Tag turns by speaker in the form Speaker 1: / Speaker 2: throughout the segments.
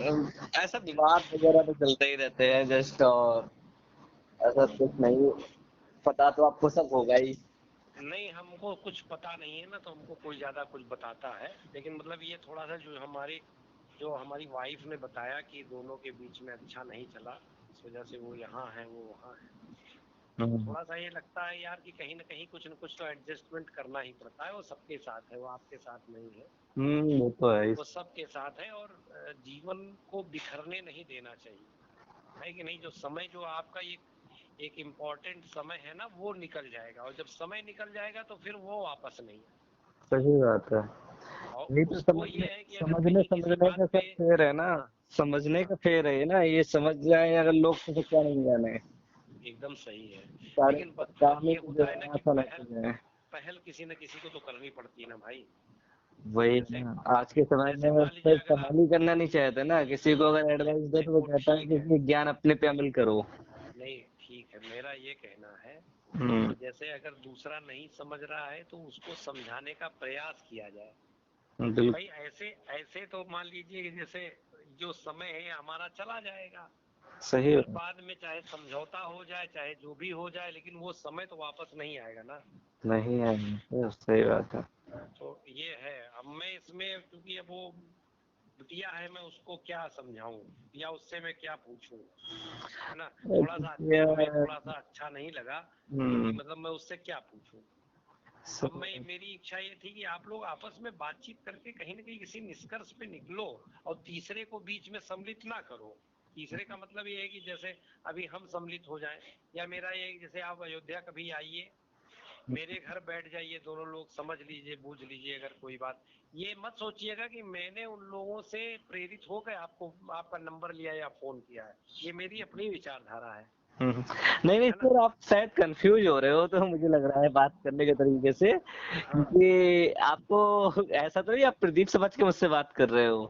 Speaker 1: ऐसा विवाद वगैरह तो चलते ही रहते हैं जस्ट, और ऐसा कुछ नहीं, पता तो आपको सब होगा ही।
Speaker 2: नहीं, हमको कुछ पता नहीं है ना, तो हमको कोई ज्यादा कुछ बताता है, लेकिन मतलब ये थोड़ा सा जो हमारी वाइफ ने बताया कि दोनों के बीच में अच्छा नहीं चला, इस वजह से वो यहाँ है वो वहाँ है। तो थोड़ा सा ये लगता है यार कि कहीं ना कहीं कुछ न कुछ तो एडजस्टमेंट करना ही पड़ता है। वो सबके साथ है, वो आपके साथ नहीं है,
Speaker 1: वो तो है ही।
Speaker 2: वो सबके साथ है। और जीवन को बिखरने नहीं देना चाहिए, है कि नहीं। जो समय जो आपका एक इम्पोर्टेंट समय है ना, वो निकल जाएगा, और जब समय निकल जाएगा तो फिर वो वापस नहीं है।
Speaker 1: सही बात है।
Speaker 2: और
Speaker 1: नहीं तो
Speaker 2: उसको ये है कि अगर
Speaker 1: समझने
Speaker 2: कहीं किसी
Speaker 1: समझने
Speaker 2: बात
Speaker 1: का
Speaker 2: पे,
Speaker 1: सब फेर है ना।
Speaker 2: हाँ
Speaker 1: समझने
Speaker 2: हाँ,
Speaker 1: का फेर है ना, ये समझ जाए अगर लोग तो क्या नहीं जाने।
Speaker 2: एकदम सही है।
Speaker 1: सारे
Speaker 2: लेकिन
Speaker 1: काम ही
Speaker 2: ये
Speaker 1: जो
Speaker 2: होता है ना
Speaker 1: है
Speaker 2: कि
Speaker 1: ऐसा
Speaker 2: पहल
Speaker 1: लगता है।
Speaker 2: पहल किसी न किसी को तो करनी पड़ती है ना भाई।
Speaker 1: वही
Speaker 2: जैसे
Speaker 1: ना, आज के समय
Speaker 2: जैसे
Speaker 1: में
Speaker 2: मान लीजिए
Speaker 1: सिर्फ
Speaker 2: अगर
Speaker 1: कमाल ही करना नहीं चाहते ना, किसी को अगर एडवाइस दे तो वो
Speaker 2: वो
Speaker 1: कहता है
Speaker 2: ठीक है,
Speaker 1: कि ज्ञान अपने पे अमल करो।
Speaker 2: नहीं ठीक है, मेरा ये कहना है
Speaker 1: हम्म।
Speaker 2: कि जैसे अगर दूसरा नहीं समझ रहा है तो उसको समझाने का प्रयास किया जाए।
Speaker 1: बिल्कुल।
Speaker 2: भाई ऐसे ऐसे तो मान लीजिए कि जैसे जो समय है हमारा चला जाएगा,
Speaker 1: सही
Speaker 2: फिर
Speaker 1: बात।
Speaker 2: बाद में चाहे समझौता हो जाए चाहे जो भी हो जाए, लेकिन वो समय तो वापस नहीं आएगा ना।
Speaker 1: नहीं है, सही बात है।
Speaker 2: तो ये है। अब मैं इसमें क्योंकि अब वो बिटिया है, मैं उसको क्या समझाऊं या उससे मैं क्या पूछूं, है ना। थोड़ा सा हमें
Speaker 1: ये-
Speaker 2: थोड़ा सा अच्छा नहीं लगा, क्योंकि
Speaker 1: हम्म।
Speaker 2: मतलब मैं उससे क्या पूछूं। अब मेरी इच्छा ये थी कि आप लोग आपस में बातचीत करके कहीं ना कहीं किसी निष्कर्ष पे निकलो, और तीसरे को बीच में सम्मिलित ना करो। तीसरे का मतलब ये है कि जैसे अभी हम सम्मिलित हो जाएं, या मेरा ये है कि जैसे आप अयोध्या कभी आइए, मेरे घर बैठ जाइए, दोनों लोग समझ लीजिए बूझ लीजिए अगर कोई बात। ये मत सोचिएगा कि मैंने उन लोगों से प्रेरित होकर आपको आपका नंबर लिया या फोन किया है, ये मेरी अपनी विचारधारा है
Speaker 1: नहीं नहीं
Speaker 2: है ना।
Speaker 1: सर, आप शायद कंफ्यूज हो रहे हो, तो मुझे लग रहा है बात करने के तरीके से,
Speaker 2: हाँ,
Speaker 1: क्योंकि आपको ऐसा तो नहीं आप प्रदीप समझ के मुझसे बात कर रहे हो।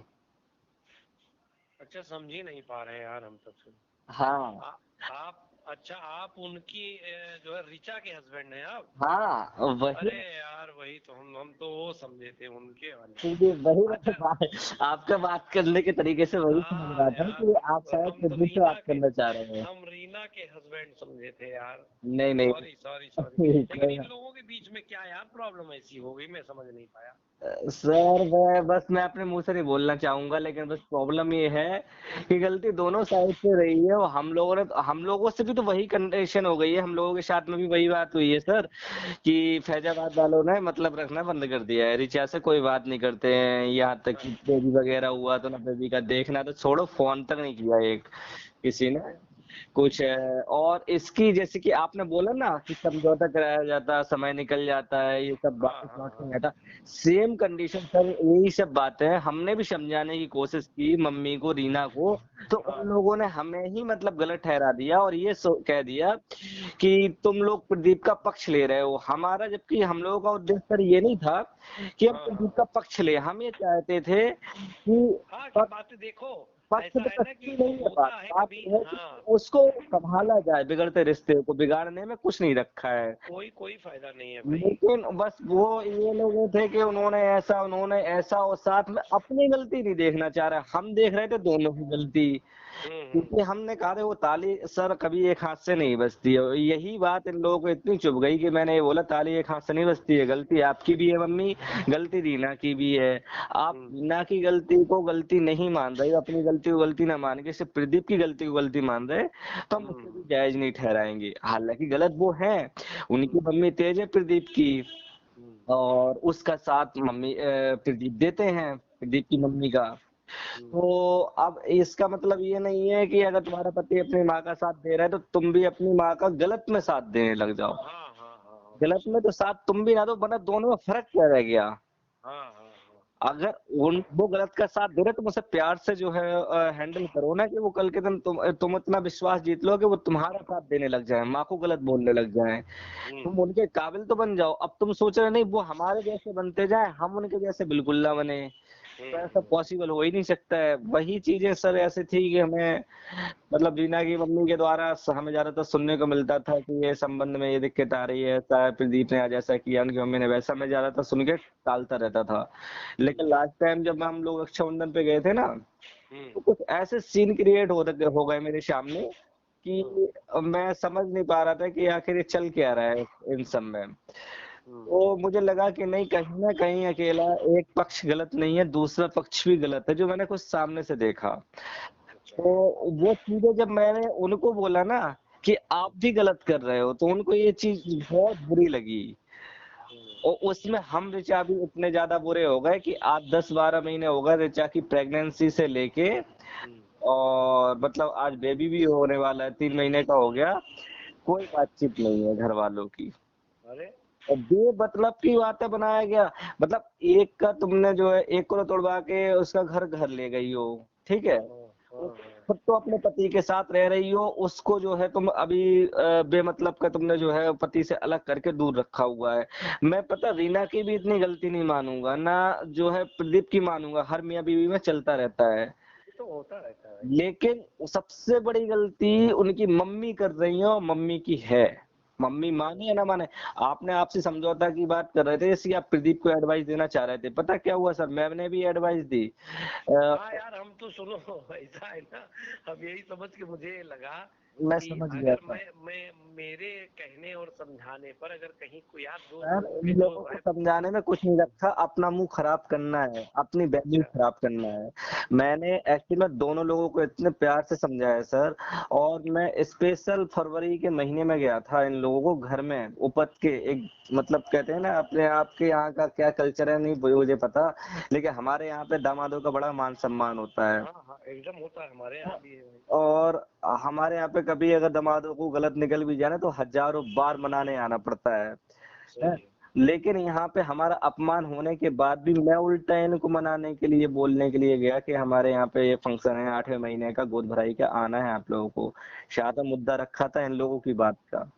Speaker 2: अच्छा समझ ही नहीं पा रहे हैं यार हम तो फिर।
Speaker 1: हाँ।
Speaker 2: आ, आप अच्छा, आप उनकी जो है ऋचा के हस्बैंड हैं आप।
Speaker 1: हाँ वही।
Speaker 2: अरे यार वही तो हम तो वो समझे थे उनके वाले।
Speaker 1: क्योंकि वही मैं
Speaker 2: अच्छा,
Speaker 1: आपका बात करने के तरीके से वही समझ
Speaker 2: हाँ
Speaker 1: रहा था
Speaker 2: यार,
Speaker 1: कि आप शायद
Speaker 2: हम तो
Speaker 1: प्रदीप से बात करना चाह रहे हैं।
Speaker 2: हम रीना के हस्बैंड समझे थे यार।
Speaker 1: नहीं नहीं।
Speaker 2: Sorry sorry sorry. लेकिन
Speaker 1: कोई
Speaker 2: इन
Speaker 1: बात।
Speaker 2: लोगों के बीच में क्या यार प्रॉब्लम ऐसी हो गई, मैं समझ नहीं पाया।
Speaker 1: सर मैं अपने मुंह से नहीं बोलना चाहूंगा, लेकिन बस प्रॉब्लम ये है कि गलती दोनों साइड से रही है, और हम लोगों से भी तो वही कंडीशन हो गई है, हम लोगों के साथ में भी वही बात हुई है सर, कि फैजाबाद वालों ने मतलब रखना बंद कर दिया है, रिचा से कोई बात नहीं करते हैं, यहाँ तक कि बेबी वगैरह हुआ तो ना बेबी का देखना, तो छोड़ो फोन तक नहीं किया एक किसी ने कुछ है। और इसकी जैसे कि आपने बोला ना कि समझौता कराया जाता, समय निकल जाता है, ये सब
Speaker 2: हाँ
Speaker 1: वापस
Speaker 2: हाँ
Speaker 1: लौट
Speaker 2: हाँ
Speaker 1: नहीं आता। सेम कंडीशन सर, यही सब बातें हैं, हमने भी समझाने की कोशिश की मम्मी को, रीना को, तो
Speaker 2: हाँ।
Speaker 1: उन लोगों ने हमें ही मतलब गलत ठहरा दिया, और ये कह दिया कि तुम लोग प्रदीप का पक्ष ले रहे हो हमारा, जबकि हम लोगों का उद्देश्य सर ये नहीं था कि हम
Speaker 2: हाँ हाँ
Speaker 1: प्रदीप का
Speaker 2: हाँ
Speaker 1: पक्ष ले, हम ये चाहते थे कि
Speaker 2: हाँ, कि बात देखो,
Speaker 1: पक्ष
Speaker 2: ऐसा
Speaker 1: पे
Speaker 2: है ना
Speaker 1: कट्टी
Speaker 2: कि
Speaker 1: नहीं है बात,
Speaker 2: होता है
Speaker 1: बात
Speaker 2: कभी,
Speaker 1: ये है कि
Speaker 2: हाँ।
Speaker 1: उसको संभाला जाए, बिगड़ते रिश्ते को बिगाड़ने में कुछ नहीं रखा है।
Speaker 2: कोई फायदा नहीं है भाई।
Speaker 1: लेकिन बस वो ये लोग थे कि उन्होंने ऐसा, और साथ में अपनी गलती नहीं देखना चाह रहे, हम देख रहे थे दोनों की गलती,
Speaker 2: हम्म।
Speaker 1: क्योंकि हमने कहा था वो ताली सर कभी एक हाथ से नहीं बजती है, यही बात इन लोगों को इतनी चुभ गई कि मैंने ये बोला ताली एक हाथ से नहीं बजती है, गलती आपकी भी है मम्मी, गलती रीना की भी है। आप
Speaker 2: हम्म
Speaker 1: रीना की गलती को गलती नहीं मान रहे, अपनी गलती को गलती ना मान के सिर्फ प्रदीप की गलती को गलती मान रहे, तो हम उसे भी
Speaker 2: हम्म
Speaker 1: जायज नहीं ठहराएंगे, हालांकि गलत वो है, उनकी
Speaker 2: हम्म
Speaker 1: मम्मी तेज है प्रदीप की,
Speaker 2: हम्म
Speaker 1: और उसका साथ मम्मी प्रदीप देते हैं, प्रदीप की मम्मी का।
Speaker 2: हम्म।
Speaker 1: तो अब इसका मतलब ये नहीं है कि अगर तुम्हारा पति अपनी माँ का साथ दे रहा है तो तुम भी अपनी माँ का गलत में साथ देने लग जाओ,
Speaker 2: हाँ हाँ हाँ हाँ, वो तो
Speaker 1: गलत में
Speaker 2: सही।
Speaker 1: तो साथ तुम भी ना दो, वरना दोनों में फर्क क्या रह गया।
Speaker 2: हाँ हाँ हाँ।
Speaker 1: अगर वो गलत का साथ दे रहे, तुम उसे प्यार से जो है हैंडल करो ना, कि वो कल के दिन तुम इतना विश्वास जीत लो कि वो तुम्हारा साथ देने लग जाए, माँ को गलत बोलने लग जाए, तुम
Speaker 2: हम्म
Speaker 1: उनके काबिल तो बन जाओ। अब तुम सोच रहे नहीं वो हमारे जैसे बनते जाए, हम उनके जैसे बिल्कुल ना बने, तो ऐसा
Speaker 2: हम्म।
Speaker 1: पॉसिबल हो ही नहीं सकता है। वही चीजें सर ऐसी थी कि हमें मतलब रीना की मम्मी के द्वारा हमें ज्यादातर सुनने को मिलता था कि ये संबंध में ये दिक्कत आ रही है, ऐसा है, प्रदीप ने आज ऐसा किया, उनकी मम्मी ने वैसा, मैं ज्यादातर सुन के टालता रहता था। लेकिन लास्ट टाइम जब हम लोग रक्षाबंधन पे गए थे ना, तो कुछ ऐसे सीन क्रिएट हो गए मेरे सामने कि मैं समझ नहीं पा रहा था कि आखिर ये चल क्या रहा है इन सब में। तो मुझे लगा कि नहीं, कहीं न कहीं अकेला एक पक्ष गलत नहीं है, दूसरा पक्ष भी गलत है, जो मैंने खुद सामने से देखा। तो वो चीज़ें जब मैंने उनको बोला ना कि आप भी गलत कर रहे हो, तो उनको ये चीज़ बहुत बुरी लगी। और उसमें हम ऋचा भी इतने ज़्यादा बुरे हो गए कि आज 10-12 महीने हो गए ऋचा की प्रेगनेंसी से लेके, और मतलब आज बेबी भी होने वाला है, 3 महीने का हो गया। कोई बातचीत नहीं है घर वालों की।
Speaker 2: अरे
Speaker 1: और बेमतलब की बातें बनाया गया। मतलब एक का तुमने जो है, एक को तो तोड़वा के उसका घर ले गई हो, ठीक है? खुद तो अपने पति के साथ रह रही हो, उसको जो है तुम अभी बेमतलब का तुमने जो है पति से अलग करके दूर रखा हुआ है। मैं पता रीना की भी इतनी गलती नहीं मानूंगा, ना जो है प्रदीप की मानूंगा, हर मियाँ बीवी में चलता रहता है।
Speaker 2: ये तो होता रहता है।
Speaker 1: लेकिन सबसे बड़ी गलती उनकी मम्मी कर रही है, और मम्मी की है। मम्मी माने या ना माने, आपने आपसी समझौता की बात कर रहे थे, जैसे आप प्रदीप को एडवाइस देना चाह रहे थे। पता क्या हुआ सर, मैंने भी एडवाइस दी।
Speaker 2: हाँ यार, हम तो सुनो ऐसा है ना, अब यही समझ के मुझे लगा
Speaker 1: मैं
Speaker 2: कि
Speaker 1: समझ गया
Speaker 2: अगर
Speaker 1: था
Speaker 2: मैं मेरे कहने और समझाने पर अगर कहीं कोई यार दो
Speaker 1: सर,
Speaker 2: लोगों
Speaker 1: इन
Speaker 2: के जो
Speaker 1: लोगों को
Speaker 2: है।
Speaker 1: समझाने में कुछ नहीं रखा, अपना मुंह खराब करना है, अपनी वैल्यू
Speaker 2: अच्छा।
Speaker 1: खराब करना है। मैंने एक्चुअली में दोनों लोगों को इतने प्यार से समझाया सर। और मैं स्पेशल फरवरी के महीने में गया था इन लोगों को घर में उपत के एक, मतलब कहते हैं ना अपने आपके यहाँ का क्या कल्चर है नहीं मुझे पता, लेकिन हमारे यहाँ पे दामादों का बड़ा मान सम्मान होता है।
Speaker 2: हाँ हाँ, एकदम होता है, हमारे यहाँ भी है भाई।
Speaker 1: और हमारे यहाँ पे कभी अगर दामादों को गलत निकल भी जाए ना, तो हजारों बार मनाने आना पड़ता है।
Speaker 2: सही
Speaker 1: हैं?
Speaker 2: है।
Speaker 1: लेकिन यहाँ पे हमारा अपमान होने के बाद भी मैं उल्टा इनको मनाने के लिए, बोलने के लिए गया कि हमारे यहाँ पे ये फंक्शन है 8वें महीने का, गोद भराई का, आना है आप लोगों को। शायद मुद्दा रखा था इन लोगों की बात का,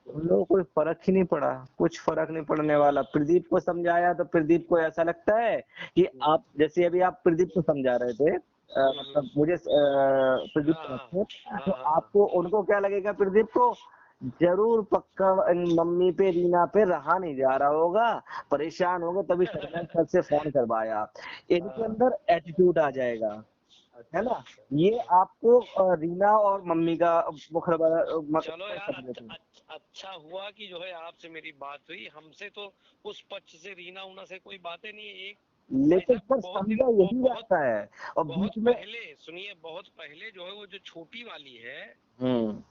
Speaker 1: उन लोगों को कोई फर्क ही नहीं पड़ा, कुछ फर्क नहीं पड़ने वाला। प्रदीप को समझाया तो प्रदीप को ऐसा लगता है कि आप, जैसे अभी आप प्रदीप को समझा रहे थे, मतलब मुझे प्रदीप
Speaker 2: हाँ
Speaker 1: को
Speaker 2: हाँ
Speaker 1: रखे, तो
Speaker 2: हाँ हाँ
Speaker 1: आपको उनको क्या लगेगा, प्रदीप को जरूर पक्का मम्मी पे रीना पे रहा नहीं जा रहा होगा, परेशान हो गए, तभी सरपंच सर से फोन करवाया। इनके
Speaker 2: हाँ।
Speaker 1: अंदर एटीट्यूड आ जाएगा, है
Speaker 2: अच्छा
Speaker 1: ना?
Speaker 2: अच्छा।
Speaker 1: ये आपको रीना और मम्मी का मुखर
Speaker 2: चलो
Speaker 1: मतलब
Speaker 2: यार,
Speaker 1: समझ लेते हैं।
Speaker 2: अच्छा हुआ कि जो है आपसे मेरी बात हुई। हमसे तो उस पक्ष से रीना उना से कोई बातें नहीं है। एक भाई
Speaker 1: लेकिन
Speaker 2: साहब
Speaker 1: सर
Speaker 2: बहुत दिन
Speaker 1: समझा यही
Speaker 2: बहुत
Speaker 1: जाता है, और
Speaker 2: बहुत
Speaker 1: बीच में
Speaker 2: पहले सुनिए, बहुत पहले जो है वो जो छोटी वाली है,
Speaker 1: हम्म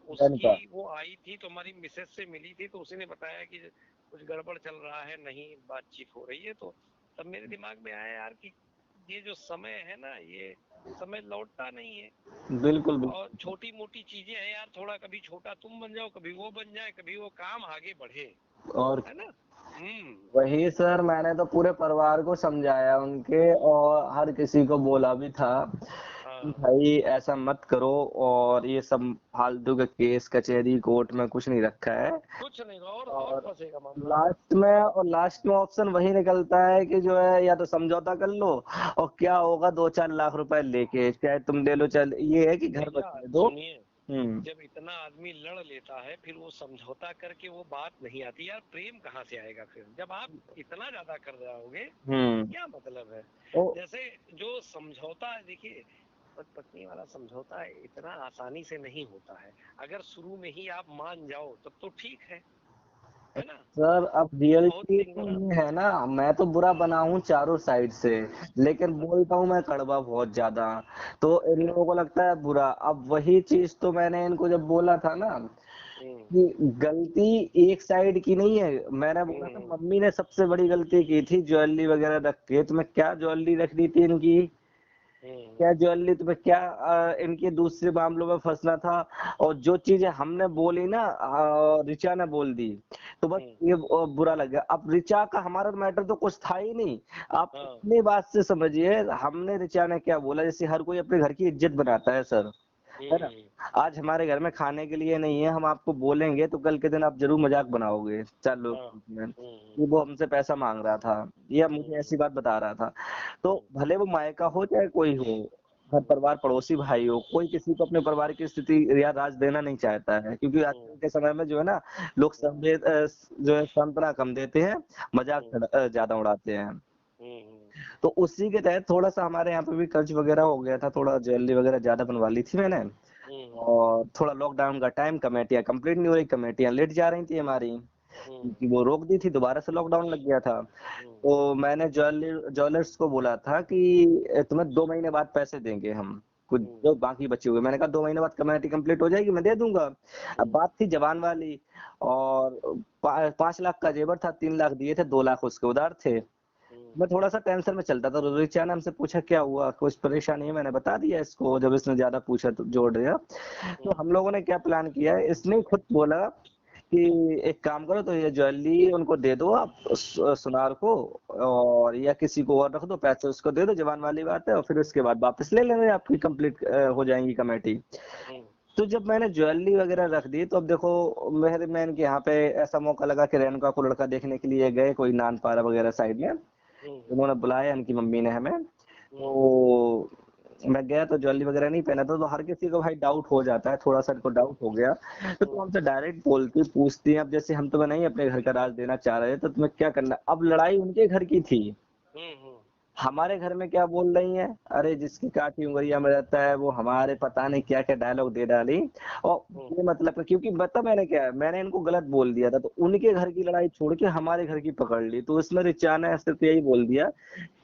Speaker 2: उसकी
Speaker 1: जनता,
Speaker 2: वो आई थी तो हमारी मिसेस से मिली थी, तो उसी ने बताया कि कुछ गड़बड़ चल रहा है, नहीं बातचीत हो रही है। तो तब मेरे दिमाग में आया यार कि ये जो समय है ना, ये समय लौटता नहीं है।
Speaker 1: बिल्कुल
Speaker 2: और
Speaker 1: बिल्कुल।
Speaker 2: छोटी मोटी चीजें हैं यार, थोड़ा कभी छोटा तुम बन जाओ, कभी वो बन जाए, कभी वो काम आगे बढ़े,
Speaker 1: और
Speaker 2: है ना। हम्म।
Speaker 1: वही सर, मैंने तो पूरे परिवार को समझाया उनके, और हर किसी को बोला भी था कि
Speaker 2: हाँ,
Speaker 1: भाई ऐसा मत करो, और ये सब फालतू के केस कचहरी कोर्ट में कुछ नहीं रखा है।
Speaker 2: कुछ नहीं, और
Speaker 1: और
Speaker 2: फंसेगा मामला।
Speaker 1: लास्ट में ऑप्शन वही निकलता है कि जो है या तो समझौता कर लो, और क्या होगा 2-4 लाख रुपए लेके, चाहे तुम ले लो, चल ये है कि घर
Speaker 2: भैया
Speaker 1: बचने दो।
Speaker 2: सुनिए,
Speaker 1: हम्म
Speaker 2: जब इतना आदमी लड़ लेता है फिर वो समझौता करके वो बात नहीं आती यार, प्रेम कहाँ से आएगा फिर जब आप इतना ज्यादा कर जाओगे,
Speaker 1: हम्म
Speaker 2: क्या मतलब है।
Speaker 1: ओ
Speaker 2: जैसे जो समझौता है, देखिए पत्नी वाला समझौता इतना आसानी से नहीं होता है। अगर शुरू में ही आप मान जाओ तब तो ठीक है ना।
Speaker 1: सर, अब
Speaker 2: बहुत
Speaker 1: रियलिटी
Speaker 2: दिन
Speaker 1: तो ये है ना, मैं तो बुरा बना हूँ चारों साइड से, लेकिन बोलता हूँ मैं कड़वा बहुत ज्यादा। तो इन लोगों को लगता है बुरा। अब वही चीज तो मैंने इनको जब बोला था ना,
Speaker 2: हम्म
Speaker 1: कि गलती एक साइड की नहीं है। मैंने बोला था
Speaker 2: हम्म
Speaker 1: मम्मी ने सबसे बड़ी गलती की थी ज्वेलरी वगैरह रख के, तुम्हें क्या ज्वेलरी रख दी थी इनकी,
Speaker 2: हम्म
Speaker 1: क्या ज्वेलरी तुम्हें क्या, इनके दूसरे मामलों में फंसना था। और जो चीजें हमने बोली ना, रिचा ने बोल दी, तो बस
Speaker 2: हम्म।
Speaker 1: ये बुरा लग गया। अब रिचा का हमारा मैटर तो कुछ था ही नहीं। आप
Speaker 2: हाँ।
Speaker 1: अपनी बात से समझिए, हमने रिचा ने क्या बोला, जैसे हर कोई अपने घर की इज्जत बनाता है सर, है ना?
Speaker 2: हम्म
Speaker 1: आज हमारे घर में खाने के लिए नहीं है, हम आपको बोलेंगे तो कल के दिन आप जरूर मजाक बनाओगे 4 लोग
Speaker 2: हाँ।
Speaker 1: में
Speaker 2: हम्म
Speaker 1: कि वो हमसे पैसा मांग रहा था, या मुझे
Speaker 2: हम्म
Speaker 1: ऐसी बात बता रहा था। तो
Speaker 2: हम्म
Speaker 1: भले वो मायका हो चाहे कोई हो, घर परिवार पड़ोसी भाई हो, कोई किसी को अपने परिवार की स्थिति या राज देना नहीं चाहता है, क्योंकि आजकल के समय में जो है ना, लोग जो है सांत्वना कम देते हैं, मजाक
Speaker 2: हम्म
Speaker 1: ज्यादा उड़ाते हैं।
Speaker 2: हम्म।
Speaker 1: तो उसी के तहत थोड़ा सा हमारे यहाँ पे भी कर्ज वगैरह हो गया था, थोड़ा ज्वेलरी वगैरह ज्यादा बनवा ली थी मैंने। और थोड़ा लॉकडाउन का टाइम, कमेटियां कंप्लीट नहीं हो रही, कमेटियां लेट जा रही थी हमारी, क्योंकि वो रोक दी थी, दोबारा से लॉकडाउन लग गया था। तो मैंने ज्वेलर्स को बोला था कि तुम्हें 2 महीने बाद पैसे देंगे हम, कुछ जो बाकी बचे हुए। मैंने कहा 2 महीने बाद कमेटी कंप्लीट हो जाएगी, मैं दे दूंगा। अब बात थी जवान वाली, और 5 लाख का जेवर था, 3 लाख दिए थे, 2 लाख उसके उधार थे। मैं थोड़ा सा टेंशन में चलता था, तो रिचा ने हमसे पूछा क्या हुआ, कुछ परेशानी है, मैंने बता दिया इसको। जब इसने ज्यादा पूछा तो जोड़ दिया। तो हम लोगों ने क्या प्लान किया है, इसने खुद बोला कि एक काम करो, तो ये ज्वेलरी उनको दे दो आप, सुनार को, और या किसी को और रख दो, पैसे उसको दे दो, जवान वाली बात है, और फिर उसके बाद वापस ले लेंगे, आपकी कंप्लीट हो जाएंगी कमेटी। तो जब मैंने ज्वेलरी वगैरह रख दी, तो अब देखो मेरे मैन के यहाँ पे ऐसा मौका लगा कि रेणुका को लड़का देखने के लिए गए, कोई नानपारा वगैरह साइड में, उन्होंने बुलाया इनकी मम्मी ने हमें। तो मैं गया, तो ज्वेलरी वगैरह नहीं पहना था, तो हर किसी को भाई डाउट हो जाता है, थोड़ा सा इनको डाउट हो गया। तो तुम हमसे डायरेक्ट बोलती पूछती हैं, अब जैसे हम तुम्हें नहीं अपने घर का राज देना चाह रहे, तो तुम्हें क्या करना। अब लड़ाई उनके घर की थी, हमारे घर में क्या बोल रही हैं, अरे जिसकी काठी उंगलिया में रहता है वो हमारे, पता नहीं क्या क्या डायलॉग दे डाली। और ये मतलब, क्योंकि बता मैंने क्या, मैंने इनको गलत बोल दिया था, तो उनके घर की लड़ाई छोड़ के हमारे घर की पकड़ ली। तो उसमें रिचा ने सिर्फ यही बोल दिया,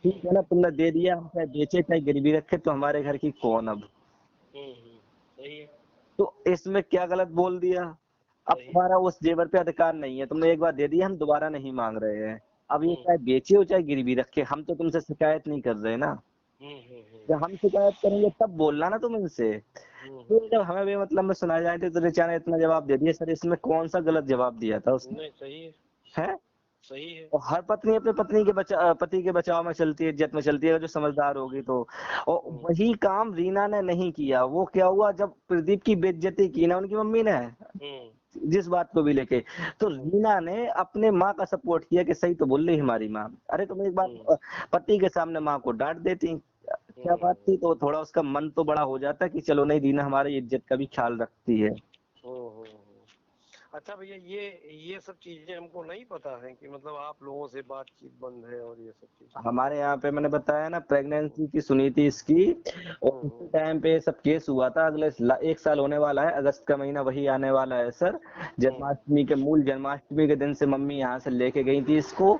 Speaker 1: ठीक है ना, तुमने दे दिया, हम चाहे बेचे चाहे गिरवी रखे, तो हमारे घर की कौन अब।
Speaker 2: सही है।
Speaker 1: तो इसमें क्या गलत बोल दिया। अब तुम्हारा उस जेवर पे अधिकार नहीं है, तुमने एक बार दे दिया, हम दोबारा नहीं मांग रहे हैं। अब ये चाहे बेचे हो चाहे गिरवी रखे, हम तो तुमसे शिकायत नहीं कर रहे ना। जब हम शिकायत करेंगे तब बोलना ना तुम इनसे। तो जब हमें भी मतलब में सुनाई जाए तो रिचा ने इतना जवाब दे दिया, सर इसमें कौन सा गलत जवाब दिया था उसने।
Speaker 2: सही है,
Speaker 1: है
Speaker 2: सही है।
Speaker 1: और हर पत्नी अपने पति के बचाव में चलती है, इज्जत में चलती है, जो समझदार होगी तो। और वही काम रीना ने नहीं किया। वो क्या हुआ, जब प्रदीप की बेइज्जती की ना उनकी मम्मी ने, जिस बात को भी लेके, तो रीना ने अपने माँ का सपोर्ट किया कि सही तो बोल रही हमारी माँ। अरे तुम एक बार पति के सामने माँ को डांट देती, क्या बात थी। तो थोड़ा उसका मन तो बड़ा हो जाता कि चलो नहीं, रीना हमारी इज्जत का भी ख्याल रखती है।
Speaker 2: अच्छा भैया, ये सब चीजें हमको नहीं पता है कि मतलब आप लोगों से बातचीत बंद है और ये सब चीजें।
Speaker 1: हमारे यहाँ पे मैंने बताया ना, प्रेगनेंसी की सुनी थी इसकी, और उसी टाइम पे सब केस हुआ था। अगले 1 साल होने वाला है, अगस्त का महीना वही आने वाला है सर। जन्माष्टमी के, मूल जन्माष्टमी के दिन से मम्मी यहाँ से लेके गई थी इसको।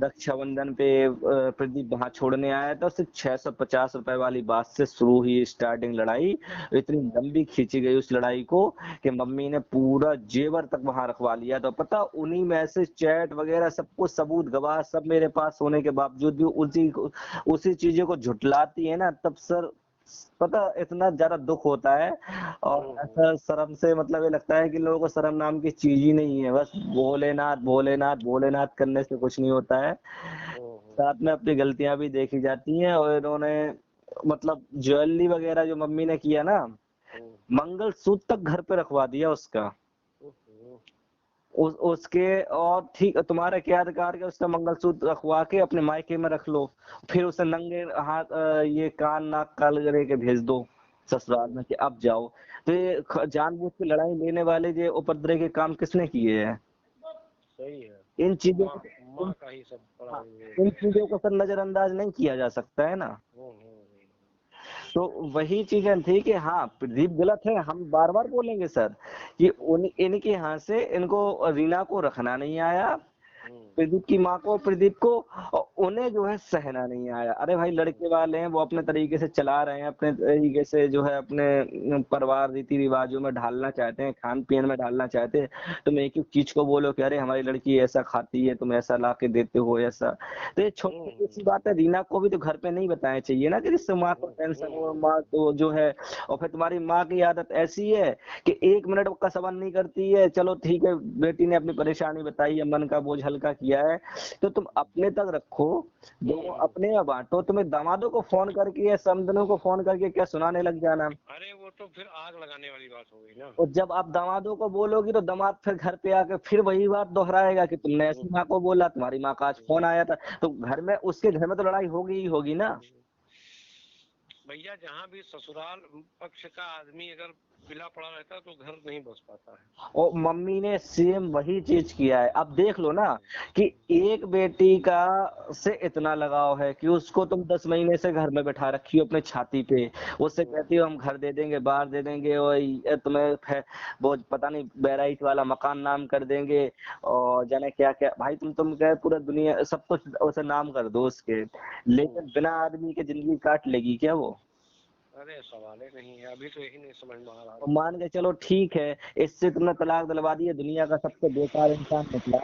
Speaker 1: रक्षाबंधन पे प्रदीप वहां छोड़ने आया था, सिर्फ 650 रुपए वाली बात से शुरू हुई स्टार्टिंग लड़ाई। इतनी लंबी खींची गई उस लड़ाई को कि मम्मी ने पूरा जेवर तक वहां रखवा लिया। तो पता, उन्हीं मैसेज चैट वगैरह सब कुछ सबूत गवाह सब मेरे पास होने के बावजूद भी उसी चीजों को झुठलाती है ना, तब सर पता इतना ज्यादा दुख होता है। और ऐसा शर्म से मतलब ये लगता है कि लोगों को शर्म नाम की चीज ही नहीं है, बस भोलेनाथ भोलेनाथ भोलेनाथ करने से कुछ नहीं होता है। साथ में अपनी गलतियां भी देखी जाती हैं। और इन्होंने मतलब ज्वेलरी वगैरह जो मम्मी ने किया ना, मंगलसूत्र तक घर पे रखवा दिया उसका। उसके, और ठीक तुम्हारे क्या अधिकार के उसका मंगलसूत्र रखवा के अपने मायके में रख लो, फिर उसे नंगे हाथ ये कान नाक काल करके भेज दो ससुराल में कि अब जाओ। तो ये जानबूझ के लड़ाई लेने वाले जो उपद्रव के काम किसने किए हैं।
Speaker 2: सही है।
Speaker 1: इन चीजों
Speaker 2: माँ का ही सब पड़ा
Speaker 1: इन चीजों को सर नजरअंदाज नहीं किया जा सकता है ना। तो वही चीजें थी कि हाँ प्रदीप गलत है, हम बार बार बोलेंगे सर कि इनके यहाँ से इनको रीना को रखना नहीं आया, प्रदीप की माँ को प्रदीप को, और उन्हें जो है सहना नहीं आया। अरे भाई लड़के वाले हैं, वो अपने तरीके से चला रहे हैं, अपने तरीके से जो है अपने परिवार रीति रिवाजों में ढालना चाहते हैं, खान पीन में ढालना चाहते हैं। तुम एक एक चीज को बोलो कि अरे हमारी लड़की ऐसा खाती है, तुम ऐसा ला के देते हो ऐसा। तो ये छोटी सी बात है, रीना को भी तो घर पे नहीं बताना चाहिए ना, कि जिससे माँ को टेंशन हो, माँ को जो है। और फिर तुम्हारी माँ की आदत ऐसी है कि 1 मिनट का सवाल नहीं करती है। चलो ठीक है, बेटी ने अपनी परेशानी बताई है, मन का बोझ हल्का किया है, तो तुम अपने तक रखो, दोनों अपने में बांटो। तुम्हें दामादों को फोन करके या समधनों को फोन करके क्या सुनाने लग जाना।
Speaker 2: अरे वो तो फिर आग लगाने वाली बात हो गई ना।
Speaker 1: और जब आप दामादों को बोलोगी तो दामाद फिर घर पे आके फिर वही बात दोहराएगा कि तुमने ऐसी माँ को बोला, तुम्हारी माँ का आज फोन आया था। तो घर में, उसके घर में तो लड़ाई होगी ही होगी ना।
Speaker 2: भैया जहाँ भी ससुराल पक्ष का आदमी अगर पीला पड़ा रहता है तो घर नहीं बस पाता है।
Speaker 1: और मम्मी ने सेम वही चीज किया है। अब देख लो ना कि एक बेटी का से इतना लगाव है कि उसको तुम 10 महीने से घर में बैठा रखी हो अपने छाती पे, उससे कहती हो हम घर दे देंगे, बाहर दे देंगे, और ये तुम्हें वो पता नहीं बैराइट वाला मकान नाम कर देंगे, और जाने क्या क्या। भाई तुम कहे पूरा दुनिया सब कुछ उसे नाम कर दो उसके, लेकिन बिना आदमी के जिंदगी काट लेगी क्या वो?
Speaker 2: अरे सवाल ही नहीं है, अभी तो यही नहीं समझ में आ रहा।
Speaker 1: तो मान के चलो ठीक है, इससे तुमने तलाक दिलवा दी है, दुनिया का सबसे बेकार इंसान निकला,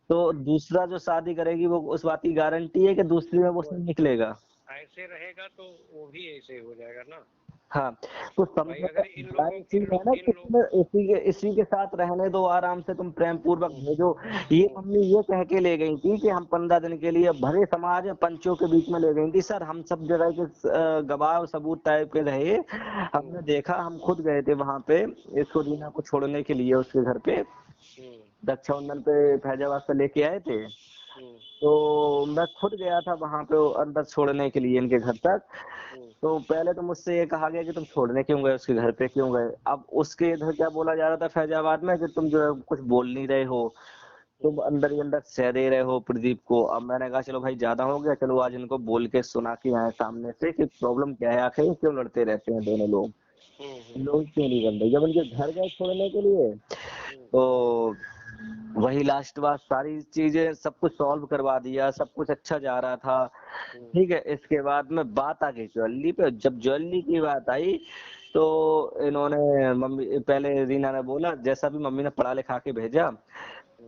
Speaker 1: तो दूसरा जो शादी करेगी वो उस बात की गारंटी है कि दूसरी में वो
Speaker 2: वो
Speaker 1: सब निकलेगा?
Speaker 2: ऐसे रहेगा तो वो भी ऐसे हो जाएगा ना।
Speaker 1: हाँ, तो
Speaker 2: भाई
Speaker 1: समझो
Speaker 2: अगर
Speaker 1: भाई चीज है ना कि तुम इसी के साथ रहने दो, आराम से तुम प्रेम पूर्वक भेजो। ये मम्मी ये कह के ले गई थी कि हम 15 दिन के लिए भरे समाज में पंचों के बीच में ले गई थी। सर हम सब जगह के गवाह और सबूत टाइप के रहे, हमने देखा, हम खुद गए थे वहां पे इसको रीना को छोड़ने के लिए उसके घर पे, रक्षाबंधन पे फैजाबाद से लेके आए थे। तो मैं खुद गया था वहां पे अंदर छोड़ने के लिए इनके घर तक। तो पहले तो मुझसे ये कहा गया कि तुम छोड़ने क्यों गए, उसके घर पे क्यों गए। अब उसके इधर क्या बोला जा रहा था फैजाबाद में कि तुम जो है कुछ बोल नहीं रहे हो, तुम अंदर ही अंदर सह दे रहे हो प्रदीप को। अब मैंने कहा चलो भाई ज्यादा हो गया, चलो आज इनको बोल के सुना के आए सामने से कि प्रॉब्लम क्या है, आखिर क्यों लड़ते रहते हैं दोनों लोग, लोग क्यों नहीं बन रहे। जब उनके घर गए छोड़ने के लिए तो वही लास्ट बात, सारी चीजें सब कुछ सॉल्व करवा दिया, सब कुछ अच्छा जा रहा था। ठीक है, इसके बाद में बात आ गई ज्वेलरी पे। जब ज्वेलरी की बात आई तो इन्होंने मम्मी पहले रीना ने बोला, जैसा भी मम्मी ने पढ़ा लिखा के भेजा,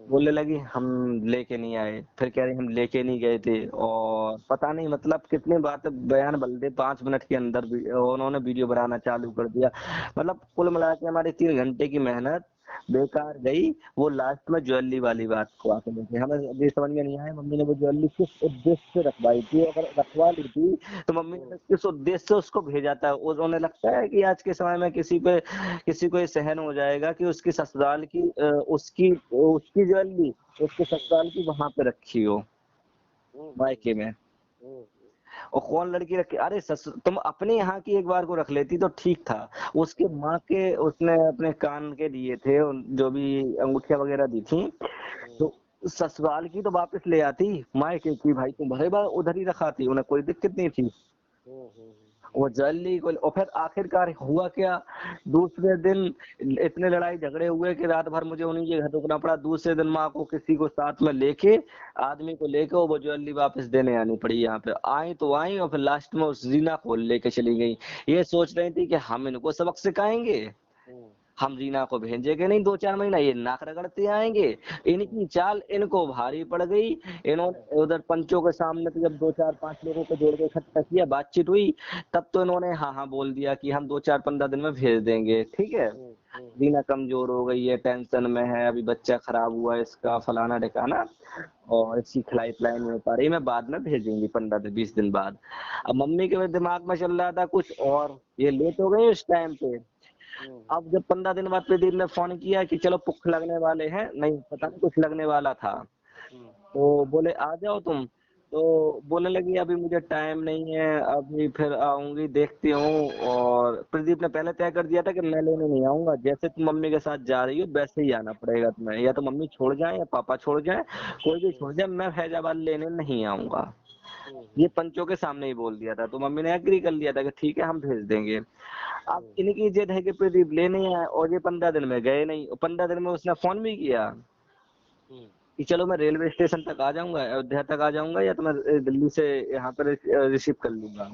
Speaker 1: बोलने लगी हम लेके नहीं आए। फिर कह रही हम लेके नहीं गए थे, और पता नहीं मतलब कितनी बातें बयान बल दे 5 मिनट के अंदर भी उन्होंने वीडियो बनाना चालू कर दिया। मतलब कुल मिला के हमारी 3 घंटे की मेहनत बेकार गई। वो लास्ट में ज्वेलरी वाली बात को आके देखे, हमें अभी समझ में नहीं आया मम्मी ने वो ज्वेलरी किस उद्देश्य से रखवाई थी। अगर रखवा ली थी तो मम्मी ने किस उद्देश्य से उसको भेजा था। उन्हें लगता है कि आज के समय में किसी को ये सहन हो जाएगा कि उसकी ससुराल की उसकी उसकी ज्वेलरी उसके ससुराल की वहां पे रखी हो मायके में, और कौन लड़की रखी। अरे तुम अपने यहाँ की एक बार को रख लेती तो ठीक था। उसके माँ के उसने अपने कान के दिए थे, जो भी अंगूठियां वगैरह दी थी, तो ससुराल की तो वापस ले आती, मायके की भाई तुम भले बार उधर ही रखाती, उन्हें कोई दिक्कत नहीं थी। वो ज्वेलरी को, और फिर आखिरकार हुआ क्या, दूसरे दिन इतने लड़ाई झगड़े हुए कि रात भर मुझे उन्हीं के घर रुकना पड़ा। दूसरे दिन माँ को किसी को साथ में लेके, आदमी को लेके वो ज्वेलरी वापस देने आनी पड़ी। यहाँ पे आई तो आई, और फिर लास्ट में उस रीना को लेके चली गई। ये सोच रही थी कि हम इनको सबक सिखाएंगे, हम रीना को भेजेंगे नहीं 2-4 महीना, ये नाक रगड़ते आएंगे। इनकी चाल इनको भारी पड़ गई। इन्होंने उधर पंचों के सामने तो जब 2-4-5 लोगों को जोड़ के इकट्ठा किया, बातचीत हुई, तब तो इन्होंने हाँ हाँ बोल दिया कि हम 2-4-15 दिन में भेज देंगे। ठीक है, रीना कमजोर हो गई है, टेंशन में है, अभी बच्चा खराब हुआ है इसका, फलाना ढिकाना, और इसकी खिलाई पिलाई नहीं हो पा रही, मैं बाद में भेजूंगी 15 से 20 दिन बाद। अब मम्मी के दिमाग में चल रहा था कुछ और, ये लेट हो गई उस टाइम पे। अब जब 15 दिन बाद प्रदीप ने फोन किया कि चलो पुख लगने वाले हैं, नहीं पता नहीं कुछ लगने वाला था, तो बोले आ जाओ तुम। तो बोलने लगी अभी मुझे टाइम नहीं है, अभी फिर आऊंगी, देखती हूँ। और प्रदीप ने पहले तय कर दिया था कि मैं लेने नहीं आऊंगा, जैसे तुम मम्मी के साथ जा रही हो वैसे ही आना पड़ेगा तुम्हें, या तो मम्मी छोड़ जाए या पापा छोड़ जाए, कोई भी छोड़ जाए, मैं फैजाबाद लेने नहीं आऊंगा। ये पंचों के सामने ही बोल दिया था। तो मम्मी ने एग्री कर लिया था कि ठीक है हम भेज देंगे। अब इनकी जिद है कि प्रदीप ले नहीं आए, और ये 15 दिन में गए नहीं। 15 दिन में उसने फोन भी किया कि चलो मैं रेलवे स्टेशन तक आ जाऊंगा, अयोध्या तक आ जाऊंगा, या तो मैं दिल्ली से यहाँ पर रिसीव कर लूंगा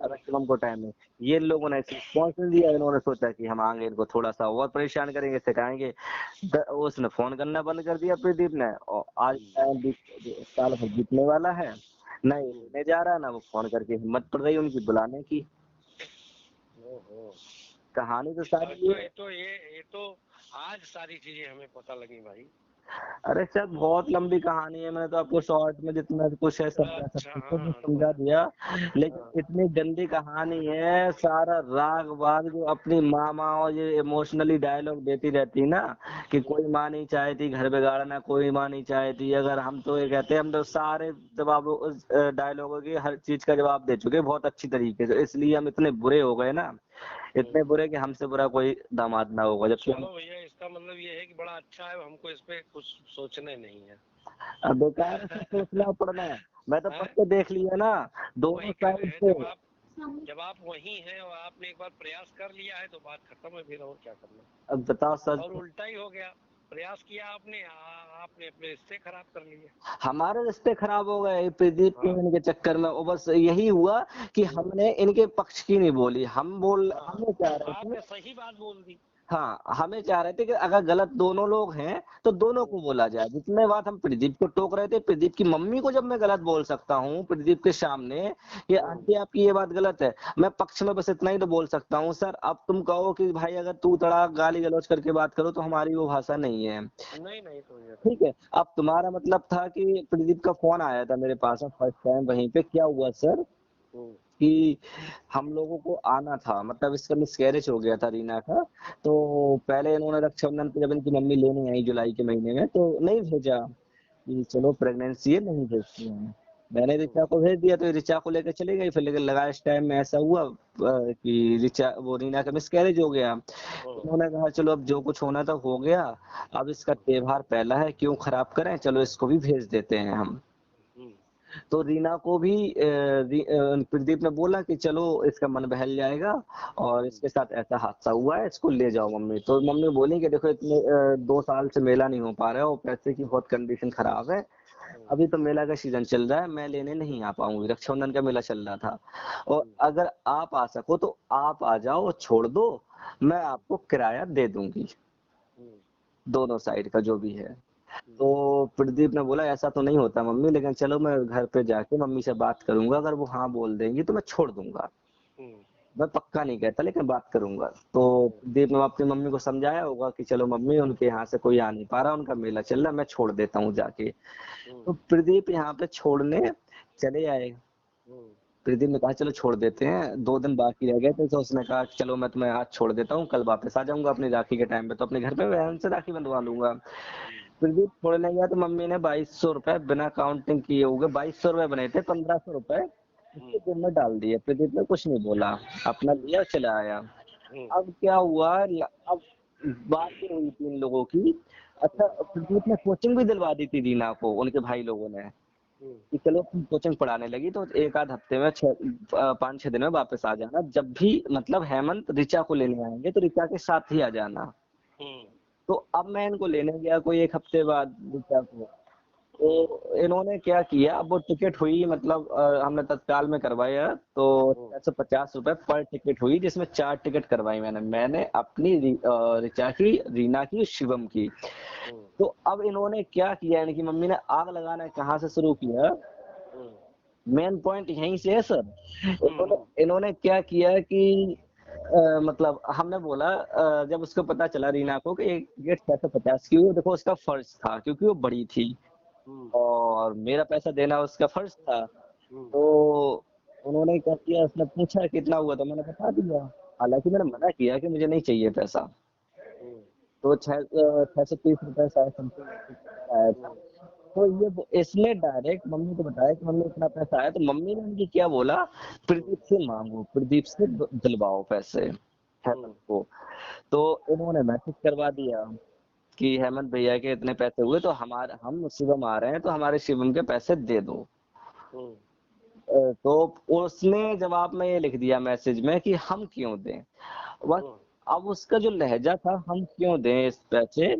Speaker 1: मैक्सिमम को टाइम में। ये लोगों ने रिस्पॉन्स नहीं दिया। इन्होंने सोचा कि हम आगे इनको थोड़ा सा और परेशान करेंगे, सिखाएंगे। उसने फोन करना बंद कर दिया प्रदीप ने, और आज साल भर बीतने वाला है, ना ये लेने जा रहा, ना वो फोन करके हिम्मत पड़ रही उनकी बुलाने की। कहानी तो सारी
Speaker 2: ये तो आज सारी चीजें हमें पता लगी भाई।
Speaker 1: अरे सर बहुत लंबी कहानी है, मैंने तो आपको शॉर्ट में जितना कुछ है समझा सकती हूँ समझा दिया, लेकिन इतनी गंदी कहानी है। सारा राग वाग जो अपनी माँ और ये इमोशनली डायलॉग देती रहती ना, कि कोई माँ नहीं चाहती घर बिगाड़ना, कोई माँ नहीं चाहती। अगर हम तो ये कहते हैं, हम तो सारे जवाब डायलॉगों के हर चीज का जवाब दे चुके बहुत अच्छी तरीके से, इसलिए हम इतने बुरे हो गए ना इतने बुरे कि हमसे बुरा कोई दामाद ना होगा। जबकि
Speaker 2: चलो भैया, इसका मतलब ये है कि बड़ा अच्छा है, हमको इस पे कुछ सोचने नहीं है।
Speaker 1: अब बेकार से सोचना पड़ना। मैं तो
Speaker 2: हैं?
Speaker 1: पढ़ के देख लिया ना दोनों
Speaker 2: वही कह रहे
Speaker 1: साइड
Speaker 2: हैं,
Speaker 1: से।
Speaker 2: जब आप वही हैं और आपने एक बार प्रयास कर लिया है तो बात खत्म है, फिर और क्या करना।
Speaker 1: अब बताओ सर,
Speaker 2: और उल्टा ही हो गया, प्रयास किया आपने, आपने अपने रिश्ते खराब कर लिए।
Speaker 1: हमारे रिश्ते खराब हो गए प्रदीप के
Speaker 2: हाँ।
Speaker 1: इनके चक्कर में। और बस यही हुआ कि हमने इनके पक्ष की नहीं बोली।
Speaker 2: हाँ,
Speaker 1: हमें चाह रहे थे,
Speaker 2: आपने सही बात बोल दी।
Speaker 1: हाँ हमें चाह रहे थे कि अगर गलत दोनों लोग हैं तो दोनों को बोला जाए। जितने बात हम प्रदीप को टोक रहे थे, प्रदीप की मम्मी को जब मैं गलत बोल सकता हूँ प्रदीप के सामने कि आंटी आपकी ये बात गलत है, मैं पक्ष में बस इतना ही तो बोल सकता हूँ। सर अब तुम कहो कि भाई अगर तू तड़ाक गाली गलौज करके बात करो तो हमारी वो भाषा नहीं है।
Speaker 2: नहीं नहीं, तो ये
Speaker 1: ठीक है, अब तुम्हारा मतलब था कि प्रदीप का फोन आया था मेरे पास फर्स्ट टाइम। वहीं पे क्या हुआ सर कि हम लोगों को आना था, मतलब इसका मिसकैरेज हो गया था रीना का। तो पहले इन्होंने रक्षाबंधन पे जब इनकी मम्मी लेने आई जुलाई के महीने में तो नहीं भेजा कि चलो प्रेगनेंसी है नहीं भेजती हैं। मैंने ऋचा को भेज दिया तो ऋचा को लेकर चली गई। फिर लेकिन लास्ट टाइम में ऐसा हुआ कि ऋचा वो रीना का मिसकैरेज हो गया। उन्होंने कहा चलो अब जो कुछ होना था हो गया, अब इसका त्योहार पहला है क्यों खराब करें, चलो इसको भी भेज देते हैं हम। तो रीना को भी प्रदीप ने बोला कि चलो इसका मन बहल जाएगा और इसके साथ ऐसा हादसा हुआ है, इसको ले जाओ मम्मी। तो मम्मी बोली कि देखो इतने 2 साल से मेला नहीं हो पा रहा है और पैसे की बहुत कंडीशन खराब है, अभी तो मेला का सीजन चल रहा है, मैं लेने नहीं आ पाऊंगी। रक्षाबंधन का मेला चल रहा था और अगर आप आ सको तो आप आ जाओ और छोड़ दो, मैं आपको किराया दे दूंगी दोनों साइड का जो भी है। तो प्रदीप ने बोला ऐसा तो नहीं होता मम्मी, लेकिन चलो मैं घर पे जाके मम्मी से बात करूंगा, अगर वो हाँ बोल देंगी तो मैं छोड़ दूंगा। मैं पक्का नहीं कहता लेकिन बात करूंगा। तो प्रदीप ने अपनी मम्मी को समझाया होगा कि चलो मम्मी उनके यहाँ से कोई आ नहीं पा रहा, उनका मेला चल रहा है, मैं छोड़ देता हूँ जाके। तो प्रदीप यहाँ पे छोड़ने चले आए। प्रदीप ने कहा चलो छोड़ देते हैं, 2 दिन बाकी रह गए थे तो उसने कहा चलो मैं तुम्हें आज छोड़ देता हूँ, कल वापस आ जाऊंगा अपनी राखी के टाइम पे, तो अपने घर पे बहन से राखी बंधवा लूंगा। प्रदीप छोड़ने गया तो मम्मी ने 2200 रुपए बिना काउंटिंग किए हुए, 2200 रुपए बने थे, 1500 रुपए उसके जेब में डाल दिए। प्रदीप ने कुछ नहीं बोला, अपना लिया चला आया। अब क्या हुआ, अब बात ही हुई 3 लोगों की। अच्छा प्रदीप ने कोचिंग भी दिलवा दी थी रीना को उनके भाई लोगों ने कि चलो तुम कोचिंग पढ़ाने लगी तो एक आध हफ्ते में 5-6 दिन में वापस आ जाना, जब भी मतलब हेमंत ऋचा को लेने आएंगे तो ऋचा के साथ ही आ जाना। तो अब मैं इनको लेने गया कोई 1 हफ्ते बाद ऋचा को। तो इन्होंने क्या किया, अब वो टिकट हुई मतलब हमने तत्काल में करवाया तो 650 रुपए पर टिकट हुई, जिसमें 4 टिकट करवाई मैंने अपनी ऋचा की, रीना की, शिवम की। तो अब इन्होंने क्या किया, इनकी मम्मी ने आग लगाना कहाँ से शुरू किया, मेन पॉइंट यहीं से है सर। इन्होंने क्या किया कि मतलब हमने बोला जब उसको पता चला रीना को कि एक टिकट 650 की, वो देखो उसका फर्ज था क्योंकि वो बड़ी थी और मेरा पैसा देना उसका फर्ज था। तो उन्होंने क्या किया, उसने पूछा कितना हुआ तो मैंने बता दिया, हालांकि मैंने मना किया कि मुझे नहीं चाहिए पैसा। तो 630 रुपए शायद समथिंग आया था। तो ये इसने डायरेक्ट मम्मी को बताया कि मम्मी इतना पैसा आया, तो मम्मी ने उनकी क्या बोला, प्रदीप से मांगो, प्रदीप से दिलवाओ पैसे हेमंत को। तो इन्होंने मैसेज करवा दिया कि हेमंत भैया के इतने पैसे हुए तो हम शिवम आ रहे हैं तो हमारे शिवम के पैसे दे दो। तो उसने जवाब में ये लिख दिया मैसेज में कि हम क्यों दें। बस अब उसका जो लहजा था हम क्यों दें इस पैसे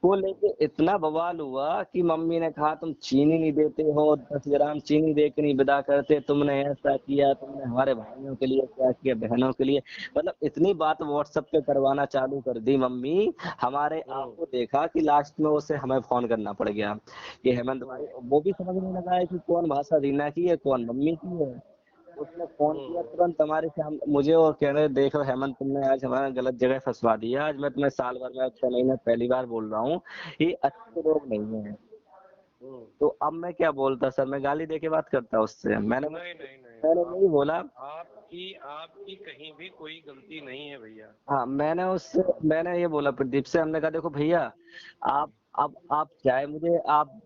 Speaker 1: को लेके इतना बवाल हुआ कि मम्मी ने कहा तुम चीनी नहीं देते हो, 10 ग्राम चीनी दे के नहीं विदा करते, तुमने ऐसा किया, तुमने हमारे भाइयों के लिए क्या किया, बहनों के लिए, मतलब इतनी बात व्हाट्सएप पे करवाना चालू कर दी मम्मी। हमारे आपको देखा कि लास्ट में उसे हमें फोन करना पड़ गया कि हेमंत भाई, वो भी समझने लगा है कि कौन भाषा रीना की है कौन मम्मी की है। उसने फोन किया तुरंत हमारे से, हम मुझे और कह रहे देखो हेमंत तुमने आज हमारा गलत जगह फंसवा दिया, आज मैं तुम्हें साल भर में 6 महीने पहली बार बोल रहा हूँ, ये अच्छे लोग नहीं है। तो अब मैं क्या बोलता सर, मैं गाली दे के बात करता उससे, मैंने नहीं बोला।
Speaker 2: आपकी कहीं भी कोई गलती नहीं है भैया।
Speaker 1: हाँ मैंने ये बोला प्रदीप से, हमने कहा देखो भैया अब आप चाहे मुझे आप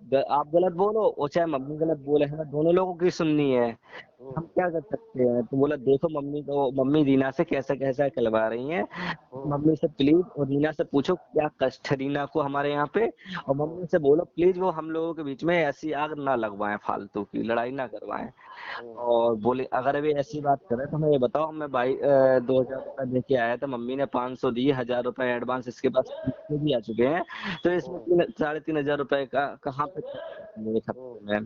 Speaker 1: गलत बोलो और चाहे मम्मी गलत बोले, हमें दोनों लोगों की सुननी है। हम क्या कर सकते हैं? तो बोला देखो मम्मी रीना से कैसा कैसा करवा रही हैं, मम्मी से प्लीज, और रीना से पूछो क्या कष्ट है रीना को हमारे यहाँ पे, और मम्मी से बोलो प्लीज वो हम लोगों के बीच में ऐसी आग ना लगवाएं, फालतू की लड़ाई ना करवाएं। और बोले अगर वे ऐसी बात करे तो हमें ये बताओ, हमें भाई 2,000 रुपए दे के आया था, मम्मी ने 500 दी, 1,000 रुपए एडवांस इसके पास पीछे भी आ चुके हैं, तो इसमें 3,500 रुपए का कहाँ पे खर्च किए एक हफ्ते में,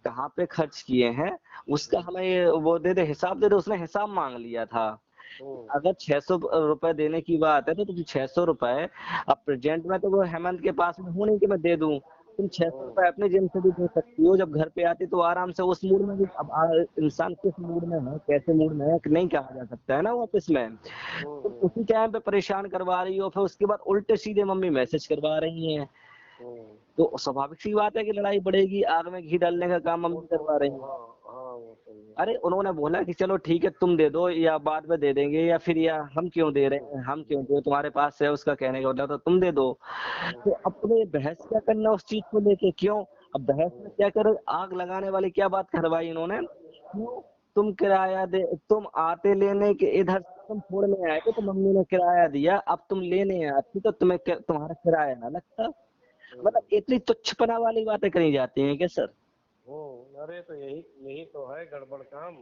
Speaker 1: कहाँ पे खर्च किए हैं, उसका हमें ये वो दे दे, हिसाब दे दे। उसने हिसाब मांग लिया था। अगर 600 रुपए देने की बात है तो तुम 600 रुपए, अब प्रेजेंट में तो वो हेमंत के पास में हूँ नहीं कि मैं दे दूं, तुम 600 रुपए अपने जेब से भी दे सकती हो, जब घर पे आती तो आराम से उस मूड में भी। अब इंसान किस मूड में है, कैसे मूड में है, नहीं कहा जा सकता है ना ऑफिस में। तुम उसी टाइम पे परेशान करवा रही हो, फिर उसके बाद उल्टे सीधे मम्मी मैसेज करवा रही हैं, तो स्वाभाविक सी बात है कि लड़ाई बढ़ेगी, आग में घी डालने का काम मम्मी करवा रही है।
Speaker 2: वो सही है।
Speaker 1: अरे उन्होंने बोला कि चलो ठीक है तुम दे दो, या बाद में दे देंगे, या फिर या हम क्यों दे रहे हैं, हम क्यों दो, तुम्हारे पास है, उसका कहने का मतलब तो तुम दे दो। तो अब तुम्हें ये बहस क्या करना उस चीज को लेके, क्यों? अब बहस में क्या करो, आग लगाने वाली क्या बात करवाई इन्होंने, क्यों? तुम किराया दे, तुम आते लेने के इधर से तुम छोड़ने आए थे तो मम्मी ने किराया दिया, अब तुम लेने आती तो तुम्हारा किराया ना लगता। मतलब इतनी तुच्छपना वाली बातें करी जाती हैं क्या सर?
Speaker 2: अरे तो यही यही तो है गड़बड़ काम।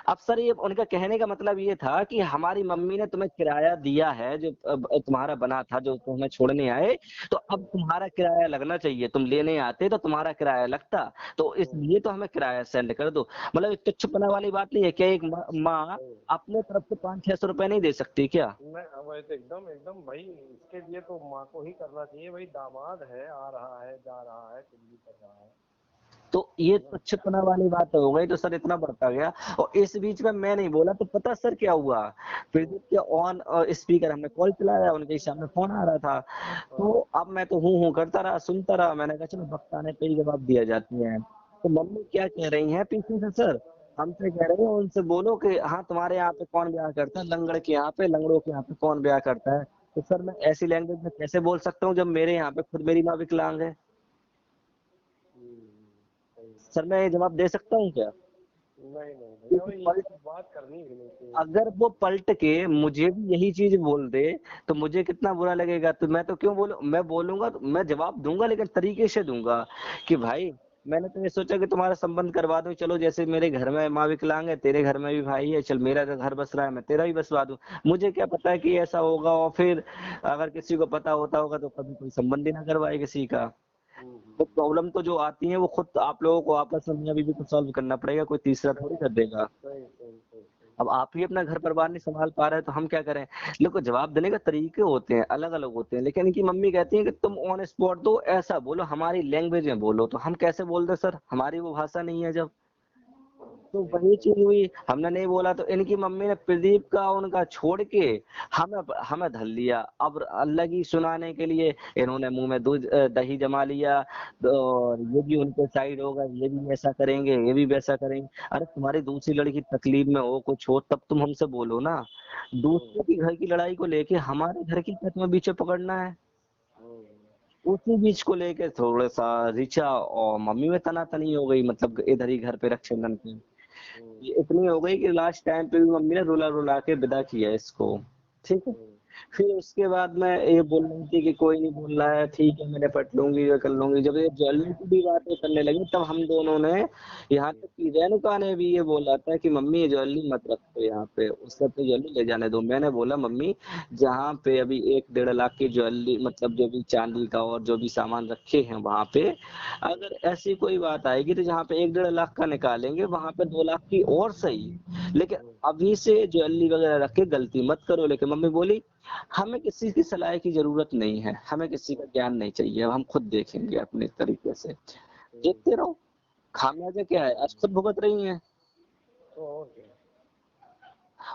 Speaker 1: अब सर ये उनका कहने का मतलब ये था कि हमारी मम्मी ने तुम्हें किराया दिया है, जो तुम्हारा बना था, जो तुम्हें छोड़ने आए, तो अब तुम्हारा किराया लगना चाहिए, तुम लेने आते तो तुम्हारा किराया लगता, तो इसलिए तो हमें किराया सेंड कर दो। मतलब एक तुच्छपना वाली बात नहीं है क्या? एक माँ अपने तरफ से 500-600 रुपए नहीं दे सकती क्या?
Speaker 2: मैं वही तो एकदम एकदम भाई, इसके लिए तो माँ को ही करना चाहिए भाई, दामाद है, आ रहा है जा रहा है कुछ भी कर रहा है।
Speaker 1: तो ये तुच्छपना वाली बात हो गई, तो सर इतना बढ़ता गया। और इस बीच में मैं नहीं बोला तो पता सर क्या हुआ, प्रदीप के ऑन स्पीकर हमने कॉल चलाया, उनके सामने फोन आ रहा था, तो अब मैं तो हूँ करता रहा, सुनता रहा। मैंने कहा चलो बक्ताने पे ही जवाब दिया जाती है। तो मम्मी क्या कह रही हैं पीछे से सर, हमसे कह रही है उनसे बोलो कि हाँ तुम्हारे यहाँ पे कौन ब्याह करता है, लंगड़ के यहाँ पे, लंगड़ों के यहाँ पे कौन ब्याह करता है। तो सर मैं ऐसी लैंग्वेज में कैसे बोल सकता हूँ जब मेरे यहाँ पे खुद मेरी माँ विकलांग है? सर मैं ये जवाब दे सकता हूँ क्या?
Speaker 2: नहीं नहीं
Speaker 1: क्योंकि
Speaker 2: भैया, ये
Speaker 1: पलट,
Speaker 2: सब बात करनी भी नहीं चाहिए।
Speaker 1: अगर वो पलट के मुझे भी यही चीज बोल दे तो मुझे कितना बुरा लगेगा। तो मैं तो क्यों बोलूं, मैं बोलूंगा तो मैं जवाब दूंगा, लेकिन तरीके से दूंगा कि भाई मैंने तो ये सोचा कि तुम्हारा संबंध करवा दूं, चलो जैसे मेरे घर में माँ विकलांग है, तेरे घर में भी भाई है, चल मेरा तो घर बस रहा है, मैं तेरा भी बसवा दूं। मुझे क्या पता है कि ऐसा होगा, और फिर अगर किसी को पता होता होगा तो कभी कोई संबंध ही ना करवाए किसी का। तो प्रॉब्लम तो जो आती है वो खुद आप लोगों को आपस में मियां बीवी को सॉल्व करना पड़ेगा, कोई तीसरा थोड़ी कर देगा।
Speaker 2: सही सही सही सही।
Speaker 1: अब आप ही अपना घर परिवार नहीं संभाल पा रहे तो हम क्या करें? लोग जवाब देने के तरीके होते हैं, अलग अलग होते हैं, लेकिन इनकी मम्मी कहती है कि तुम ऑन स्पॉट दो, ऐसा बोलो, हमारी लैंग्वेज में बोलो। तो हम कैसे बोल दे सर, हमारी वो भाषा नहीं है जब। तो वही चीज हुई, हमने नहीं बोला तो इनकी मम्मी ने प्रदीप का उनका छोड़ के हमें हमें धर लिया। अब अलग ही सुनाने के लिए इन्होंने मुंह में दूध दही जमा लिया, और ये भी उनके साइड होगा, ये भी ऐसा करेंगे, ये भी वैसा करेंगे। अरे तुम्हारी दूसरी लड़की तकलीफ में हो, कुछ हो, तब तुम हमसे बोलो ना। दूसरे की घर की लड़ाई को लेके हमारे घर की क्या तुम्हें बीच में पकड़ना है? उसी बीच को लेके थोड़ा सा रिचा और मम्मी में तनातनी हो गई, मतलब इधर ही घर पे रक्षाबंधन पे ये इतनी हो गई कि लास्ट टाइम पे भी मम्मी ने रुला रुला के विदा किया इसको। ठीक है, फिर उसके बाद मैं ये बोल रही थी कि कोई नहीं बोल रहा है, ठीक है मैं निपट लूंगी, ये कर लूंगी। जब ये ज्वेलरी की भी बातें करने लगी तब हम दोनों ने, यहाँ तक कि रेणुका ने भी ये बोला था कि मम्मी ये ज्वेलरी मत रखो यहाँ पे, उससे तो ज्वेलरी ले जाने दो। मैंने बोला मम्मी जहाँ पे अभी 1-1.5 लाख की ज्वेलरी, मतलब जो भी चांदी का और जो भी सामान रखे हैं वहां पे, अगर ऐसी कोई बात आएगी तो जहाँ पे 1-1.5 लाख का निकालेंगे वहां पे 2 लाख की और सही, लेकिन अभी से ज्वेलरी वगैरह रख के गलती मत करो। लेकिन मम्मी बोली हमें किसी की सलाह की जरूरत नहीं है, हमें किसी का ज्ञान नहीं चाहिए, हम खुद देखेंगे अपने तरीके से। देखते रहो खामियाजा क्या है, आज खुद भुगत रही हैं।
Speaker 2: तो और क्या,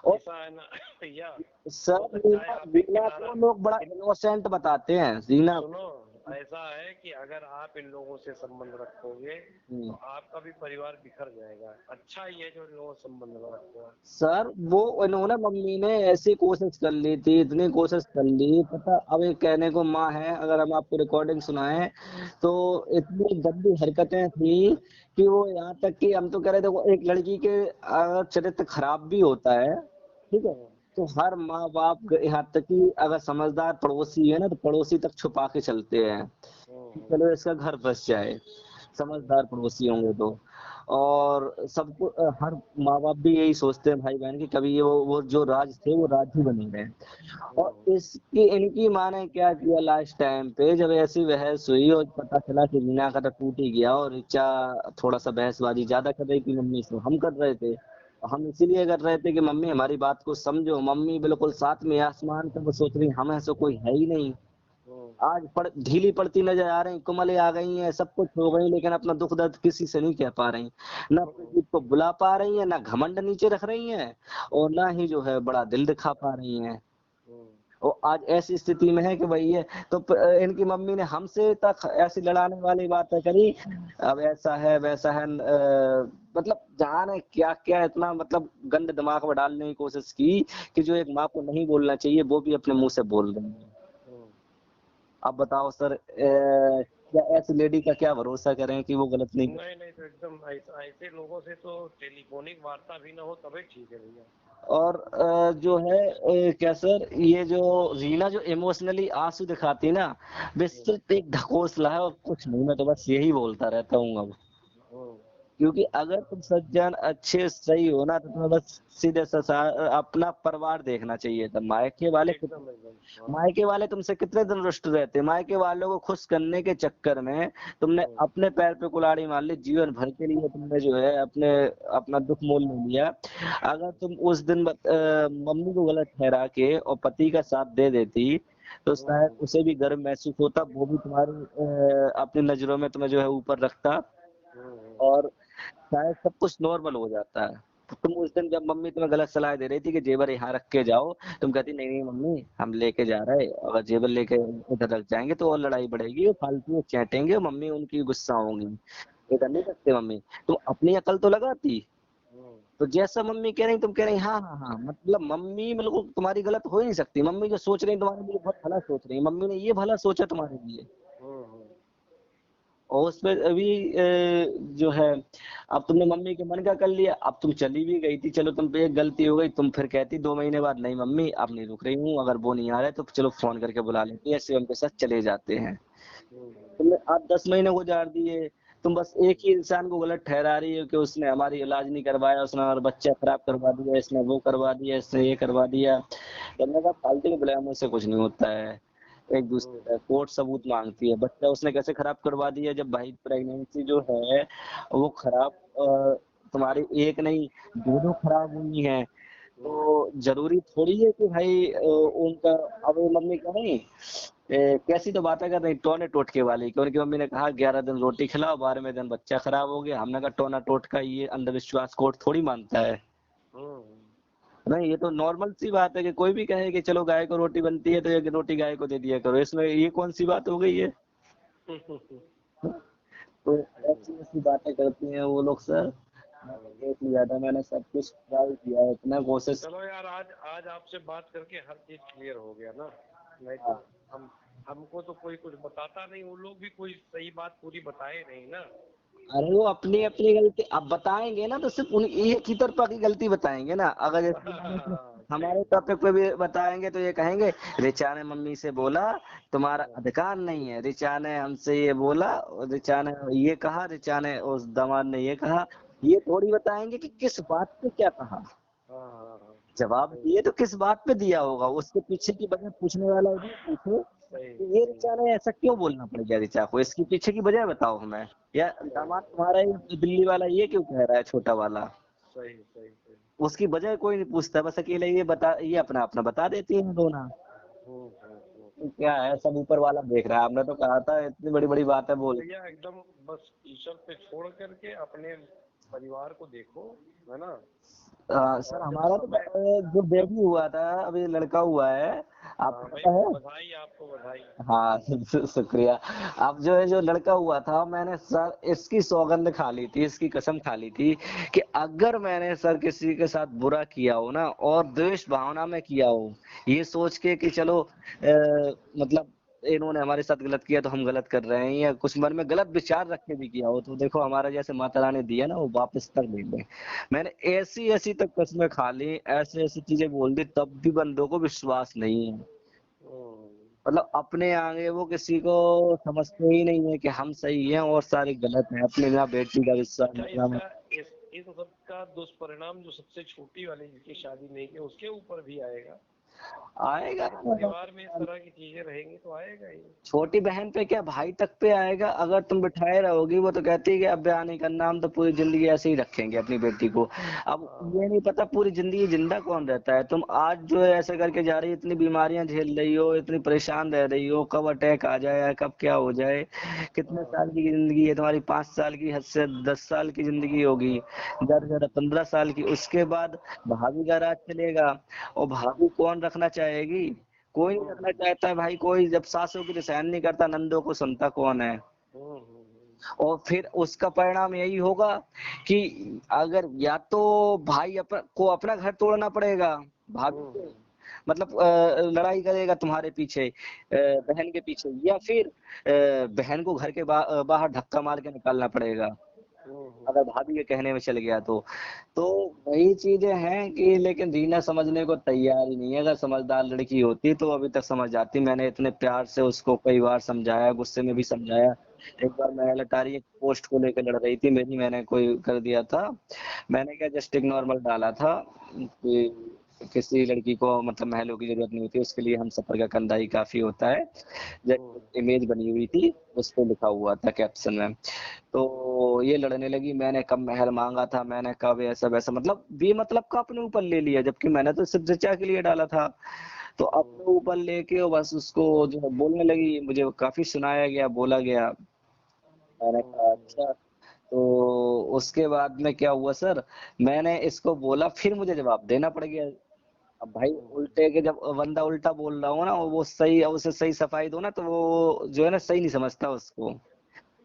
Speaker 1: और
Speaker 2: ऐसा है ना भैया।
Speaker 1: सर
Speaker 2: बहुत अच्छा है
Speaker 1: रीना
Speaker 2: आपके
Speaker 1: रीना
Speaker 2: किनारा।
Speaker 1: को लोग बड़ा इनोसेंट बताते हैं रीना।
Speaker 2: सुनो, ऐसा है कि अगर आप इन लोगों से संबंध रखोगे तो आपका भी परिवार बिखर जाएगा। अच्छा ही है जो इन लोगों से संबंध न रखो।
Speaker 1: सर वो इन्होंने मम्मी ने ऐसी कोशिश कर ली थी, इतनी कोशिश कर ली, पता अब एक कहने को माँ है, अगर हम आपको रिकॉर्डिंग सुनाएं तो इतनी गंदी हरकतें थी कि वो यहाँ तक कि हम तो कह रहे थे वो एक लड़की के अगर चरित्र खराब भी होता है, ठीक है, तो हर माँ बाप यहाँ तक कि अगर समझदार पड़ोसी है ना तो पड़ोसी तक छुपा के चलते हैं, चलो इसका घर बस जाए, समझदार पड़ोसी होंगे तो। और सबको हर माँ बाप भी यही सोचते हैं भाई बहन की कभी ये वो जो राज थे वो राज ही बने रहे। और इसकी इनकी माँ ने क्या किया लास्ट टाइम पे जब ऐसी बहस हुई और पता चला कि रीना का तो टूट ही गया और ऋचा थोड़ा सा बहसबाजी ज्यादा कर रही थी मम्मी से, हम कर रहे थे, हम इसीलिए कर रहे थे कि मम्मी हमारी बात को समझो, मम्मी बिल्कुल साथ में आसमान पे वो सोच रही हम ऐसा कोई है ही नहीं। आज ढीली पड़ती नजर आ रही, कुमले आ गई हैं, सब कुछ हो गई, लेकिन अपना दुख दर्द किसी से नहीं कह पा रही, ना किसी को बुला पा रही है, ना घमंड नीचे रख रही हैं, और ना ही जो है बड़ा दिल दिखा पा रही हैं। और आज ऐसी स्थिति में है कि भाई ये तो इनकी मम्मी ने हमसे तक ऐसी लड़ाने वाली बातें करी, अब ऐसा है वैसा है, मतलब जाने क्या क्या इतना मतलब गंद दिमाग में डालने की कोशिश की कि जो एक माँ को नहीं बोलना चाहिए वो भी अपने मुंह से बोल रही है। अब बताओ सर, क्या ऐसी लेडी का क्या भरोसा करें कि वो गलत नहीं।
Speaker 2: नहीं तो एकदम ऐसे लोगों से तो टेलीफोनिक वार्ता भी ना हो तभी ठीक है भैया।
Speaker 1: और जो है क्या सर, ये जो रीना जो इमोशनली आंसू दिखाती ना, वे सिर्फ एक ढकोसला है और कुछ नहीं, मैं तो बस यही बोलता रहता हूँ अब। क्योंकि अगर तुम सज्जन अच्छे सही हो ना तो तुम्हें बस सीधे अपना परिवार देखना चाहिए था। मायके वाले तुमसे कितने दिन रुष्ट रहते, मायके वालों को खुश करने के चक्कर में तुमने अपने पैर पे कुल्हाड़ी मार ली, जीवन भर के लिए तुमने जो है अपना दुख मोल ले लिया। अगर तुम उस दिन मम्मी को गलत ठहरा के और पति का साथ दे देती तो शायद उसे भी गर्व महसूस होता, वो भी तुम्हारी अपनी नजरों में तुम्हें जो है ऊपर रखता और शायद सब कुछ नॉर्मल हो जाता है। तो तुम उस दिन जब मम्मी तुम्हें गलत सलाह दे रही थी कि जेवर यहाँ रख के जाओ, तुम कहती नहीं नहीं मम्मी हम लेके जा रहे हैं, अगर जेवर लेके उधर रख जाएंगे तो और लड़ाई बढ़ेगी और फालतू में चैटेंगे, मम्मी उनकी गुस्सा होंगी, इधर नहीं रखते मम्मी, तुम अपनी अकल तो लगाती। तो जैसा मम्मी कह रही तुम कह रही हाँ हाँ हाँ, मतलब मम्मी बिल्कुल तुम्हारी गलत हो ही नहीं सकती, मम्मी जो सोच रही तुम्हारे लिए बहुत भला सोच रही, मम्मी ने ये भला सोचा तुम्हारे लिए। और उसमें अभी जो है अब तुमने मम्मी के मन का कर लिया, अब तुम चली भी गई थी, चलो तुम पे एक गलती हो गई, तुम फिर कहती 2 महीने बाद नहीं मम्मी अब नहीं रुक रही हूँ, अगर वो नहीं आ रहे तो चलो फोन करके बुला लेती है, शिवम के साथ चले जाते हैं। तुमने 8-10 महीने गुजार दिए, तुम बस एक ही इंसान को गलत ठहरा रही हो कि उसने हमारी इलाज नहीं करवाया, उसने हमारा बच्चा खराब करवा दिया, इसने वो करवा दिया, इसने ये करवा दिया। करने का फालतू के बुलाने से कुछ नहीं होता है, एक दूसरे का कोर्ट सबूत मांगती है, बच्चा उसने कैसे खराब करवा दिया जब भाई प्रेगनेंसी जो है वो खराब तुम्हारी एक नहीं दो खराब हुई है, तो जरूरी थोड़ी है कि भाई उनका, अब वो मम्मी कह रही कैसी तो बातें कर रही टोने टोटके वाली कि उनकी मम्मी ने कहा 11 दिन रोटी खिलाओ 12वें दिन बच्चा खराब हो गया, हमने कहा टोना टोटका ये अंधविश्वास कोर्ट थोड़ी मानता है। नहीं ये तो नॉर्मल सी बात है कि कोई भी कहे कि चलो गाय को रोटी बनती है तो एक रोटी गाय को दे दिया करो, इसमें ये कौन सी बात हो गई है। तो ऐसी ऐसी बातें करती हैं वो लोग सर, मैंने देख लिया था, मैंने सब कुछ ट्राई किया है, इतना कोशिश।
Speaker 2: चलो यार आज आपसे बात करके हर चीज क्लियर हो गया ना। नहीं तो हमको तो कोई कुछ बताता नहीं, वो लोग भी कोई सही बात पूरी बताए नहीं ना।
Speaker 1: अरे वो अपनी अपनी गलती अब बताएंगे ना तो सिर्फ उन एक ही तरफा की गलती बताएंगे ना, अगर जैसे हमारे टॉपिक पे भी बताएंगे तो ये कहेंगे रिचा ने मम्मी से बोला तुम्हारा अधिकार नहीं है, रिचा ने हमसे ये बोला, रिचा ने ये कहा, रिचा ने उस दामाद ने ये कहा, ये थोड़ी बताएंगे कि किस बात पे क्या कहा। जवाब दिए तो किस बात पे दिया होगा, उसके पीछे की वजह पूछने वाला भी पूछे कि ये रिचा ने ऐसा क्यों बोलना पड़ गया रिचा को, इसकी पीछे की वजह बताओ हमें, या दामाद तुम्हारा ये दिल्ली वाला ये क्यों कह रहा है छोटा वाला,
Speaker 2: सही
Speaker 1: उसकी वजह कोई नहीं पूछता, बस अकेले ये अपना अपना बता देती है दोनों। क्या है सब ऊपर वाला देख रहा है, हमने तो कहा था इतनी बड़ी बड़ी बात है बोल।
Speaker 2: भैया एकदम बस ईश्वर पे छोड़ करके अपने परिवार को देखो, है ना।
Speaker 1: सर हमारा तो जो बेबी हुआ था अभी लड़का हुआ है, आपको
Speaker 2: हाँ भाई,
Speaker 1: पता है?
Speaker 2: बधाई आपको, बधाई।
Speaker 1: हाँ शुक्रिया। अब जो है, जो लड़का हुआ था, मैंने सर इसकी सौगंध खा ली थी, इसकी कसम खा ली थी कि अगर मैंने सर किसी के साथ बुरा किया हो ना, और द्वेष भावना में किया हो, ये सोच के कि चलो मतलब इन्होंने हमारे साथ गलत किया तो हम गलत कर रहे हैं, या कुछ मन में गलत विचार रख के भी किया हो, तो देखो हमारा जैसे माता रानी दिया ना, वो वापस तक ले लें। मैंने ऐसी ऐसी तक कसमें खा ली, ऐसी ऐसी चीजें बोल दी, तब भी बंदों को विश्वास नहीं है।
Speaker 2: हम्म।
Speaker 1: मतलब अपने आगे वो किसी को समझते ही नहीं है कि हम सही हैं और सारे गलत हैं, अपने यहाँ बेटी का विश्वास
Speaker 2: अच्छा,
Speaker 1: करना।
Speaker 2: इस सब का दुष्परिणाम जो सबसे छोटी वाली जिसकी शादी नहीं की उसके ऊपर भी आएगा।
Speaker 1: आएगा
Speaker 2: अगर परिवार में इस तरह की चीजें रहेंगी तो आएगा ही।
Speaker 1: छोटी बहन पे क्या, भाई तक पे आएगा। अगर तुम बिठाए रहोगी, वो तो कहती है कि अब ब्याह नहीं करना, हम तो पूरी जिंदगी ऐसे ही रखेंगे अपनी बेटी को। अब
Speaker 2: हाँ।
Speaker 1: ये नहीं पता पूरी जिंदगी जिंदा कौन रहता है। तुम आज जो है ऐसे करके जा रही, इतनी बीमारियां झेल रही हो, इतनी परेशान रह रही हो, कब अटैक आ जाए, कब क्या हो जाए। कितने
Speaker 2: हाँ।
Speaker 1: साल की जिंदगी है तुम्हारी? 5 साल की, हद से 10 साल की जिंदगी होगी, ज्यादा से ज्यादा 15 साल की। उसके बाद भाभी का राज चलेगा, और भाभी कौन रखना चाहेगी? कोई नहीं रखना
Speaker 2: हम्म।
Speaker 1: चाहता है भाई। कोई जब सासों की तो सहन नहीं करता, नंदों को सुनता कौन है? और फिर उसका परिणाम यही होगा कि अगर या तो भाई को अपना घर तोड़ना पड़ेगा, भाभी से मतलब लड़ाई करेगा तुम्हारे पीछे, बहन के पीछे, या फिर बहन को घर के बाहर धक्का मार के निकालना पड़ेगा, अगर भाभी के कहने में चल गया तो वही चीजें हैं कि, लेकिन रीना समझने को तैयार ही नहीं है। अगर समझदार लड़की होती तो अभी तक समझ जाती। मैंने इतने प्यार से उसको कई बार समझाया, गुस्से में भी समझाया। एक बार मैं लटारी एक पोस्ट को लेकर लड़ रही थी मेरी, मैंने कोई कर दिया था, मैंने क्या जस्ट एक नॉर्मल डाला था कि किसी लड़की को मतलब महलों की जरूरत नहीं होती, उसके लिए हम सफर का कंधा ही काफी होता है। जैसे इमेज बनी हुई थी, उस पे लिखा हुआ था कैप्शन में। तो ये लड़ने लगी, मैंने कब महल मांगा था, मैंने कब ऐसा वैसा, मतलब बेमतलब का अपने ऊपर ले लिया, जबकि मैंने तो सिर्फ जचा के लिए डाला था। तो अपने ऊपर लेके वो बस उसको जो है बोलने लगी, मुझे काफी सुनाया गया, बोला गया। मैंने कहा अच्छा। तो उसके बाद में क्या हुआ सर, मैंने इसको बोला, फिर मुझे जवाब देना पड़ गया। अब भाई उल्टे के जब बंदा उल्टा बोल रहा हो ना, वो सही, उसे सही सफाई दो ना, तो वो जो है ना सही नहीं समझता उसको,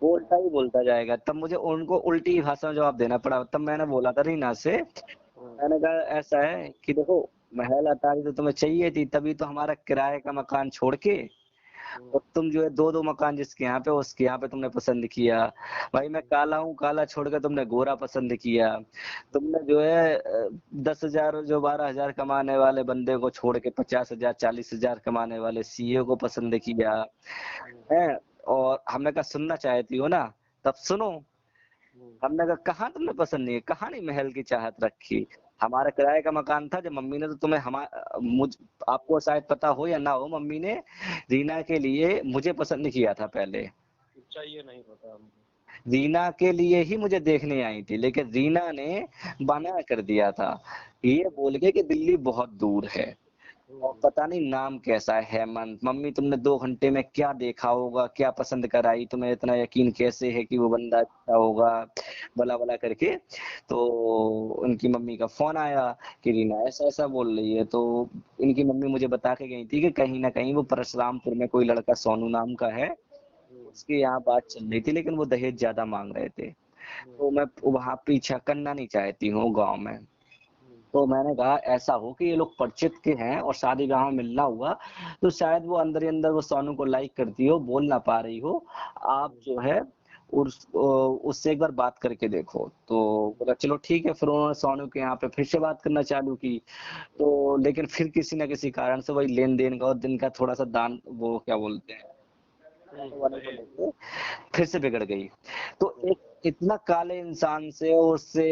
Speaker 1: वो उल्टा ही बोलता जाएगा। तब मुझे उनको उल्टी भाषा में जवाब देना पड़ा। तब मैंने बोला था रीना से, मैंने कहा ऐसा है कि देखो, महल अटारी तो तुम्हें चाहिए थी, तभी तो हमारा किराए का मकान छोड़ के, और तुम जो है दो दो मकान जिसके यहाँ पे उसके यहाँ पे तुमने पसंद किया। भाई मैं काला हूँ, काला छोड़ के तुमने गोरा पसंद किया। तुमने जो है 10,000 जो 12,000 कमाने वाले बंदे को छोड़ के 50,000 40,000 कमाने वाले सीए को पसंद किया है। और हमने कहा सुनना चाहती हो ना, तब सुनो। हमने कहा कहाँ तुमने पसंद नहीं है, कहाँ नहीं महल की चाहत रखी। हमारा किराए का मकान था, जब मम्मी ने तो तुम्हें मुझ आपको शायद पता हो या ना हो, मम्मी ने रीना के लिए मुझे पसंद किया था पहले।
Speaker 2: चाहिए नहीं पता हमको।
Speaker 1: रीना के लिए ही मुझे देखने आई थी, लेकिन रीना ने मना कर दिया था, ये बोल के कि दिल्ली बहुत दूर है, और पता नहीं नाम कैसा है, हेमंत। मम्मी तुमने 2 घंटे में क्या देखा होगा, क्या पसंद कराई, तुम्हें इतना यकीन कैसे है कि वो बंदा अच्छा होगा, भला भला करके। तो उनकी मम्मी का फोन आया कि रीना ऐसा ऐसा बोल रही है। तो इनकी मम्मी मुझे बता के गई थी कि कहीं ना कहीं वो परशुरामपुर में कोई लड़का सोनू नाम का है, उसके यहाँ बात चल रही थी, लेकिन वो दहेज ज्यादा मांग रहे थे। तो मैं वहां पीछा करना नहीं चाहती हूँ गाँव में। तो मैंने कहा ऐसा हो कि ये लोग परिचित के हैं और शादी ब्याह में मिलना हुआ, तो शायद वो अंदर ही अंदर वो सोनू को लाइक करती हो, बोल ना पा रही हो। आप जो है उससे एक बार बात करके देखो। तो बोला चलो ठीक है। फिर उन्होंने सोनू के यहाँ पे फिर से बात करना चालू की। तो लेकिन फिर किसी ना किसी कारण से वही लेन देन का और दिन का थोड़ा सा दान, वो क्या बोलते हैं, वाले को लेके फिर से बिगड़ गई। तो एक इतना काले इंसान से और उससे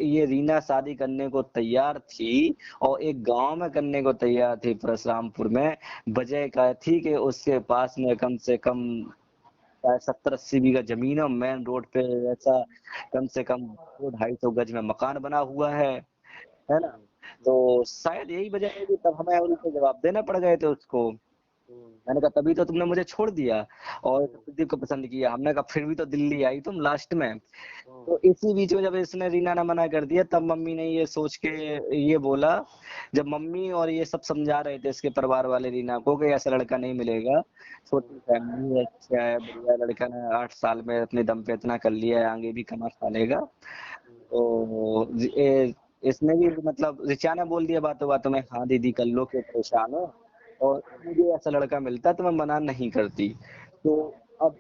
Speaker 1: ये रीना शादी करने को तैयार थी, और एक गांव में करने को तैयार थी परशुरामपुर में। वजह क्या थी कि उसके पास में कम से कम 70-80 बीघा जमीन है, मेन रोड पे ऐसा कम से कम 200-250 गज में मकान बना हुआ है ना। तो शायद यही वजह है कि तब हमें उनको जवाब देना पड़ गए थे उसको। मैंने कहा तभी तो तुमने मुझे छोड़ दिया और प्रदीप को पसंद किया। हमने कहा फिर भी तो दिल्ली आई तुम लास्ट में। तो इसी बीच में जब इसने रीना ने मना कर दिया तब मम्मी ने ये सोच के ये बोला, जब मम्मी और ये सब समझा रहे थे इसके परिवार वाले रीना को कि ऐसा लड़का नहीं मिलेगा, छोटी फैमिली है, अच्छा है, बढ़िया लड़का ने 8 साल में अपने दम पे इतना कर लिया है, आगे भी कमा खा लेगा। तो इसने भी मतलब ऋचा ने बोल दिया बातों बातों में, हाँ दीदी कर लो, क्यों परेशान हो, और मुझे ऐसा लड़का मिलता तो मैं मना नहीं करती। तो अब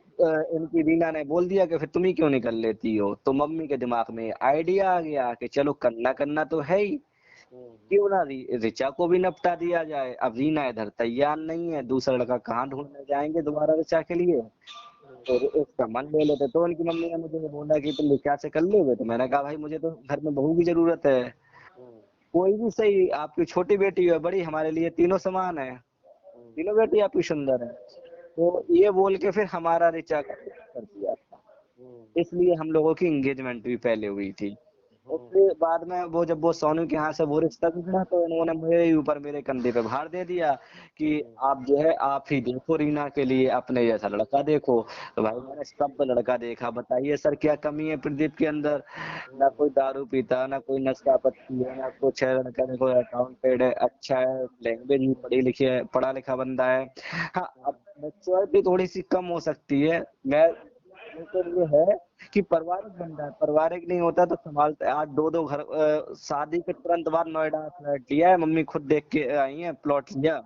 Speaker 1: इनकी रीना ने बोल दिया कि फिर तुम ही क्यों नहीं कर लेती हो। तो मम्मी के दिमाग में आइडिया आ गया कि चलो करना करना तो है ही, क्यों ना ऋचा को भी निपटा दिया जाए। अब रीना इधर तैयार नहीं है, दूसरा लड़का कहाँ ढूंढने जाएंगे दोबारा ऋचा के लिए, तो उसका मन ले लेते। तो उनकी मम्मी ने मुझे बोला कि तुम ऋचा से कर लोगे, तो मैंने कहा भाई मुझे तो घर में बहू की जरूरत है, कोई भी सही, आपकी छोटी बेटी है बड़ी, हमारे लिए तीनों समान है, तीनों बेटी आपकी सुंदर है। तो ये बोल के फिर हमारा ऋचा का कर दिया था, इसलिए हम लोगों की एंगेजमेंट भी पहले हुई थी। और फिर बाद में वो जब वो सोनू के यहाँ से वो रिश्ता टूटा तो उन्होंने मेरे ही ऊपर मेरे कंधे पे भार दे दिया कि आप जो है आप ही देखो रीना के लिए अपने जैसा लड़का देखो। तो भाई मैंने सब लड़का देखा, बताइए सर क्या कमी है प्रदीप के अंदर, ना कोई दारू पीता, ना कोई नशा पत्ती है, ना कुछ है, लड़का देखो अकाउंटेड है, अच्छा है, लैंग्वेज भी पढ़ी लिखी है, पढ़ा लिखा बंदा है। हाँ अब मैच्योरिटी थोड़ी सी कम हो सकती है, मैं तो ये है कि पारिवारिक बंदा है, पारिवारिक नहीं होता तो संभालते। आज दो दो घर शादी के तुरंत बाद नोएडा फ्लैट लिया है, मम्मी खुद देख के आई है, प्लॉट लिया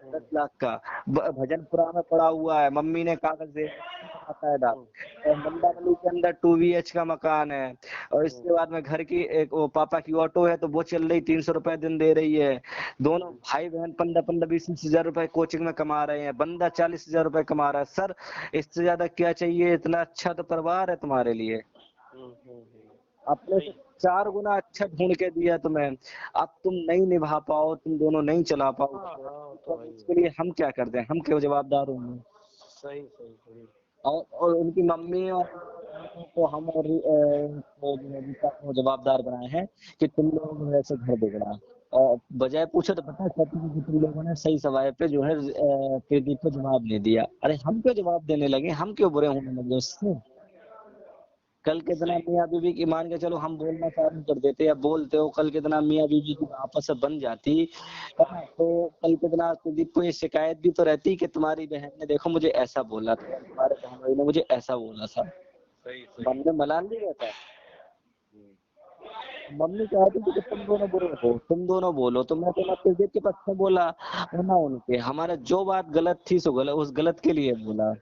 Speaker 1: 10 लाख का, भजनपुरा में पड़ा हुआ है, मम्मी ने कागज दे बाकायदा। और मंदावली के अंदर 2 BH का मकान है। और इसके बाद में घर की एक वो पापा की ऑटो है, तो वो चल रही 300 रुपए दिन दे रही है। दोनों भाई बहन 15-20 हजार रुपए कोचिंग में कमा रहे हैं, बंदा 40 हजार रुपए कमा रहा है। सर इससे ज्यादा क्या चाहिए, इतना अच्छा तो परिवार है तुम्हारे लिए, अपने से 4 गुना अच्छा ढूंढ के दिया तुम्हें। अब तुम नहीं निभा पाओ, तुम दोनों नहीं चला पाओ, तो इसके लिए हम क्या कर दें, हम क्यों जवाबदार होंगे।
Speaker 2: सही सही सही।
Speaker 1: और उनकी मम्मी और को हम और को जो है रीता को जवाबदार बनाए हैं कि तुम लोगों ने ऐसे घर बिगड़ा। और बजाय पूछो तो पता है कहती है कि तुम लोगों ने सही सवाल पे जो है प्रदीप को जवाब नहीं दिया। अरे हम क्यों जवाब देने लगे, हम क्यों बुरे होने लगे उससे। कल के दिन मियाँ बीवी की मान के चलो हम बोलना चालू कर देते या बोलते हो, कल के दिन मियाँ बीवी की आपस में बन जाती है ना, तो कल के दिन कुलदीप को ये शिकायत भी तो रहती कि तुम्हारी बहन ने देखो मुझे ऐसा बोला था, तुम्हारे बहन भाई ने मुझे ऐसा बोला था,
Speaker 2: सही
Speaker 1: मन
Speaker 2: सही।
Speaker 1: में मलाल नहीं रहता। मम्मी चाहती थी कि तुम दोनों बुरे हो, तुम दोनों बोलो, तो मैं तो ना प्रदीप के पक्ष में बोला और ना उनके, हमारा जो बात गलत थी सो गलत, उस गलत के लिए बोला।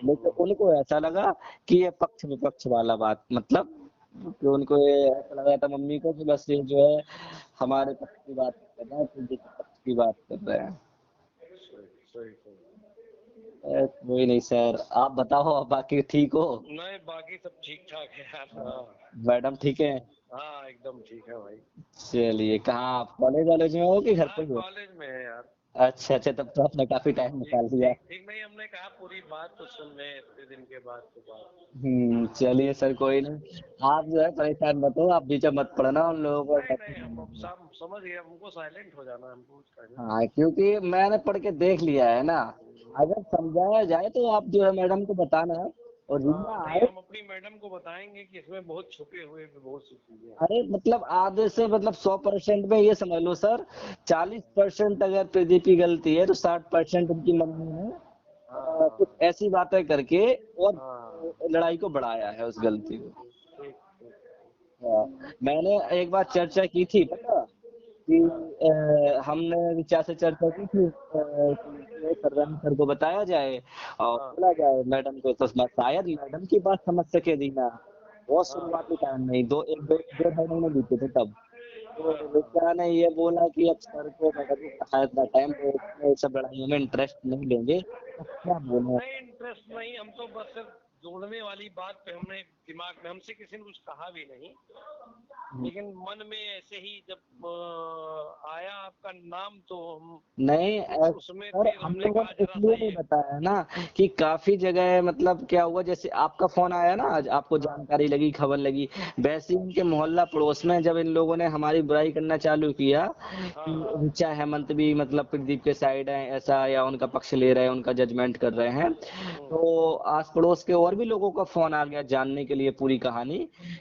Speaker 1: लेकिन उनको ऐसा लगा कि ये पक्ष विपक्ष वाला बात, मतलब कि उनको ये ऐसा लगा था मम्मी को कि बस ये जो है हमारे पक्ष की बात कर रहे हैं, प्रदीप के पक्ष की बात कर रहे हैं।
Speaker 2: सही सही।
Speaker 1: कोई नहीं सर, आप बताओ, आप बाकी ठीक हो,
Speaker 2: नहीं बाकी सब ठीक ठाक है यार। हाँ
Speaker 1: मैडम ठीक है।
Speaker 2: हाँ एकदम ठीक है भाई।
Speaker 1: चलिए, कहाँ आप कॉलेज वॉलेज में हो कि घर पे
Speaker 2: हाँ
Speaker 1: ही हो।
Speaker 2: कॉलेज में है यार।
Speaker 1: अच्छा अच्छा, तब तो आपने काफी टाइम
Speaker 2: ठीक
Speaker 1: निकाल दिया।
Speaker 2: ठीक ठीक, नहीं हमने कहा पूरी बात तो सुन ले इतने दिन के बाद तो बात।
Speaker 1: चलिए सर, कोई नहीं, आप जो है परेशान मत हो, आप बीच में मत पड़ना उन लोगों
Speaker 2: नहीं नहीं हम अब
Speaker 1: को।
Speaker 2: समझ गए, हमको साइलेंट हो जाना, हमको कहना।
Speaker 1: हाँ, क्योंकि मैंने पढ़ के देख लिया है ना, अगर समझाया जाए तो आप जो है मैडम को बताना, और
Speaker 2: हाँ
Speaker 1: रीना
Speaker 2: नहीं
Speaker 1: आए।
Speaker 2: हम अपनी मैडम को बताएंगे कि इसमें बहुत छुपे हुए भी बहुत सी चीजें हैं।
Speaker 1: अरे मतलब आधे से मतलब 100% में ये समझ लो सर, 40% अगर प्रदीप की गलती है तो 60% उनकी मम्मी ने
Speaker 2: हाँ
Speaker 1: कुछ
Speaker 2: हाँ
Speaker 1: ऐसी बातें करके और
Speaker 2: हाँ।
Speaker 1: लड़ाई को बढ़ाया है उस गलती को।
Speaker 2: ठीक ठीक।
Speaker 1: हाँ, मैंने एक बार चर्चा की थी पता कि हमने ऋचा से चर्चा की थी कि ये सर को बताया जाए और
Speaker 2: हाँ
Speaker 1: बोला जाए मैडम को, तो शायद मैडम की बात समझ सके रीना। बहुत
Speaker 2: हाँ
Speaker 1: शुरुआती टाइम नहीं, दो ढाई महीने बीते थे तब। तो
Speaker 2: हाँ हाँ।
Speaker 1: ऋचा ने ये बोला कि अब सर को मैडम को पता है इतना टाइम, तो इसमें सब लड़ाइयों में इंटरेस्ट नहीं लेंगे, तो क्या बोले।
Speaker 2: नहीं इंटरेस्ट नहीं, हम तो बस सिर्फ जोड़ने वाली बात पे हमने दिमाग में, हमसे किसी ने कुछ कहा भी नहीं, लेकिन मन में ऐसे ही जब आया आपका नाम तो हम
Speaker 1: नहीं
Speaker 2: उसमें
Speaker 1: सर,
Speaker 2: फिर
Speaker 1: हम
Speaker 2: हमने
Speaker 1: लोगों
Speaker 2: कहा
Speaker 1: ने
Speaker 2: जरा सा
Speaker 1: इसलिए नहीं
Speaker 2: ये।
Speaker 1: बताया ना कि काफी जगह मतलब क्या हुआ, जैसे आपका फोन आया ना आज, आपको
Speaker 2: हाँ
Speaker 1: जानकारी लगी, खबर लगी, वैसे ही उनके मोहल्ला पड़ोस में जब इन लोगों ने हमारी बुराई करना चालू किया
Speaker 2: हाँ
Speaker 1: कि
Speaker 2: हाँ
Speaker 1: ऋचा हेमंत भी मतलब प्रदीप के साइड है ऐसा, या उनका पक्ष ले रहे हैं, उनका जजमेंट कर रहे हैं, तो आस पड़ोस के और भी लोगों का फोन आ गया जानने के लिए पूरी कहानी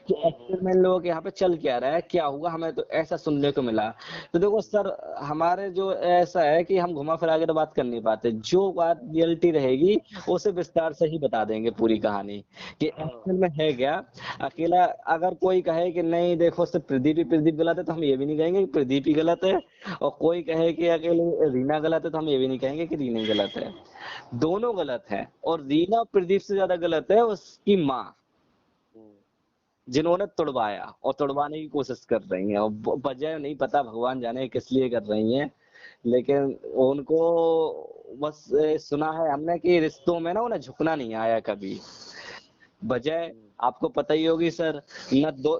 Speaker 1: कि एक्चुअल में इन लोगों के यहाँ पे चल क्या रहा है, क्या हुआ, हमें तो ऐसा सुनने को मिला। तो देखो सर, हमारे जो ऐसा है कि हम घुमा फिरा के तो बात कर नहीं पाते, जो बात रियलिटी रहेगी उसे विस्तार से ही बता देंगे पूरी कहानी कि
Speaker 2: हाँ
Speaker 1: एक्चुअल में है क्या। अकेला अगर कोई कहे कि नहीं देखो सिर्फ प्रदीप गलत है, तो हम ये भी नहीं कहेंगे कि प्रदीप ही गलत है, और कोई कहे कि अकेले रीना गलत है, तो हम ये भी नहीं कहेंगे कि रीना ही गलत है। दोनों गलत है, और रीना प्रदीप से ज्यादा गलत है उसकी माँ, जिन्होंने तुड़वाया और तुड़वाने की कोशिश कर रही हैं, और वजह नहीं पता, भगवान जाने किस लिए कर रही हैं, लेकिन उनको बस सुना है हमने कि रिश्तों में ना उन्हें झुकना नहीं आया कभी। वजह आपको पता ही होगी सर, न दो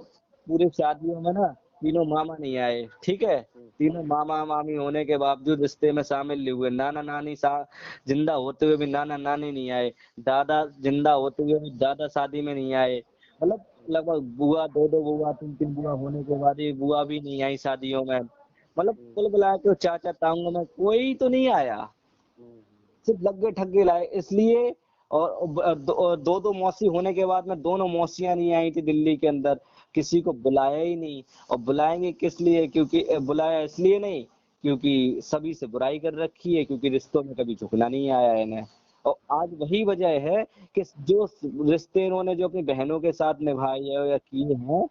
Speaker 1: पूरी शादियों में ना तीनों मामा नहीं आए, ठीक है, तीनों मामा मामी होने के बावजूद रिश्ते में शामिल नहीं हुए, नाना नानी जिंदा होते हुए भी नाना नानी नहीं आए, दादा जिंदा होते हुए भी दादा शादी में नहीं आए, मतलब लगभग बुआ, दो बुआ, तीन बुआ होने के बाद भी बुआ भी नहीं आई शादियों में, मतलब कुल मिला के चाचा ताऊंगा में कोई तो नहीं आया, सिर्फ लग्गे ठग्गे लाए इसलिए। और दो दो मौसी होने के बाद में दोनों मौसियां नहीं आई थी दिल्ली के अंदर, किसी को बुलाया ही नहीं। और बुलाएंगे किस लिए, क्योंकि बुलाया इसलिए नहीं क्योंकि सभी से बुराई कर रखी है, क्योंकि रिश्तों में कभी झुकना नहीं आया इन्हें। और आज वही वजह है कि जो रिश्ते इन्होंने जो अपनी बहनों के साथ निभाए है या किए हैं,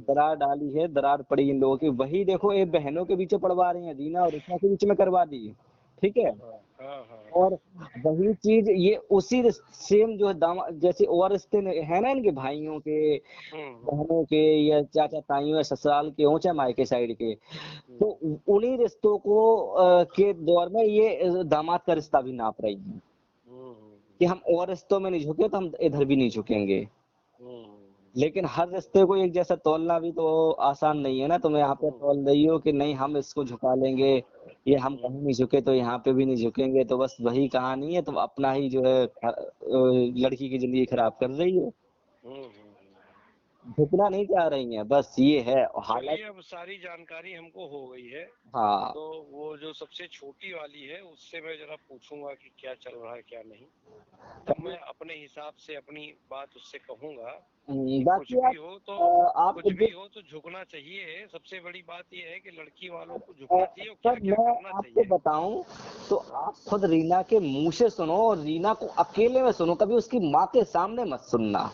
Speaker 1: दरार डाली है, दरार पड़ी इन लोगों की, वही देखो ये बहनों के बीच पड़वा रही है, रीना और ऋचा के बीच में करवा दी, ठीक है। और वही चीज ये उसी सेम जो है दामाद जैसे और रिश्ते है ना इनके भाइयों के, बहनों के, या चाचा ताइयों या ससुराल के हो चाहे मायके साइड के, तो उन्हीं रिश्तों को के दौर में ये दामाद का रिश्ता भी नाप रही है कि हम और रिश्तों में नहीं झुके तो हम इधर भी नहीं झुकेंगे। लेकिन हर रिश्ते को एक जैसा तौलना भी तो आसान नहीं है ना, तुम यहाँ पे तौल रही हो कि नहीं हम इसको झुका लेंगे, ये हम कहीं नहीं झुके तो यहाँ पे भी नहीं झुकेंगे, तो बस वही कहानी है, तुम अपना ही जो है लड़की की जिंदगी खराब कर रही हो, झुकना नहीं चाह रही है, बस ये है हालत।
Speaker 2: चलिए, अब सारी जानकारी हमको हो गई है,
Speaker 1: हाँ
Speaker 2: तो वो जो सबसे छोटी वाली है उससे मैं जरा पूछूंगा कि क्या चल रहा है क्या नहीं, तब मैं अपने हिसाब से अपनी बात उससे कहूंगा कि कुछ
Speaker 1: बाकी
Speaker 2: भी हो तो
Speaker 1: आप
Speaker 2: कुछ भी हो तो झुकना चाहिए। सबसे बड़ी बात यह है कि लड़की वालों को झुकना चाहिए और क्या
Speaker 1: सर
Speaker 2: क्या
Speaker 1: मैं
Speaker 2: करना
Speaker 1: आपको
Speaker 2: चाहिए।
Speaker 1: बताऊं तो आप खुद रीना के मुंह से सुनो, और रीना को अकेले में सुनो, कभी उसकी माँ के सामने मत सुनना,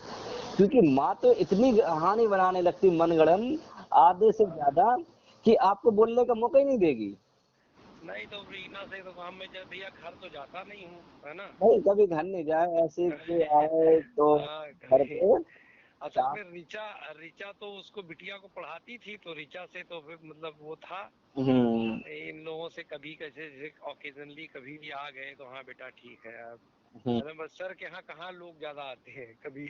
Speaker 1: क्योंकि माँ तो इतनी कहानी बनाने लगती मनगढ़ंत आधे से ज्यादा कि आपको बोलने का मौका ही नहीं देगी।
Speaker 2: नहीं तो रीना से तो काम में जब भैया घर तो जाता नहीं हूँ, है ना।
Speaker 1: नहीं कभी घर नहीं जाए, ऐसे कोई आए तो
Speaker 2: हाँ,
Speaker 1: घर पे
Speaker 2: असल में ऋचा ऋचा तो उसको बिटिया को पढ़ाती थी, तो ऋचा से तो फिर मतलब वो था। इन लोगों से कभी कैसे ओकेजनली कभी भी आ गए तो हाँ बेटा ठीक है अब, अरे बस सर के यहाँ कहाँ लोग ज्यादा आते हैं, कभी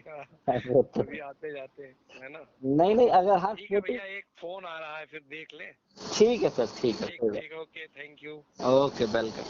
Speaker 2: कभी आते जाते हैं, है ना।
Speaker 1: नहीं नहीं, अगर हाँ
Speaker 2: ठीक है भैया, एक फोन आ रहा है, फिर देख ले।
Speaker 1: ठीक है सर, ठीक है,
Speaker 2: ठीक ठीक, okay, thank you.
Speaker 1: Okay welcome.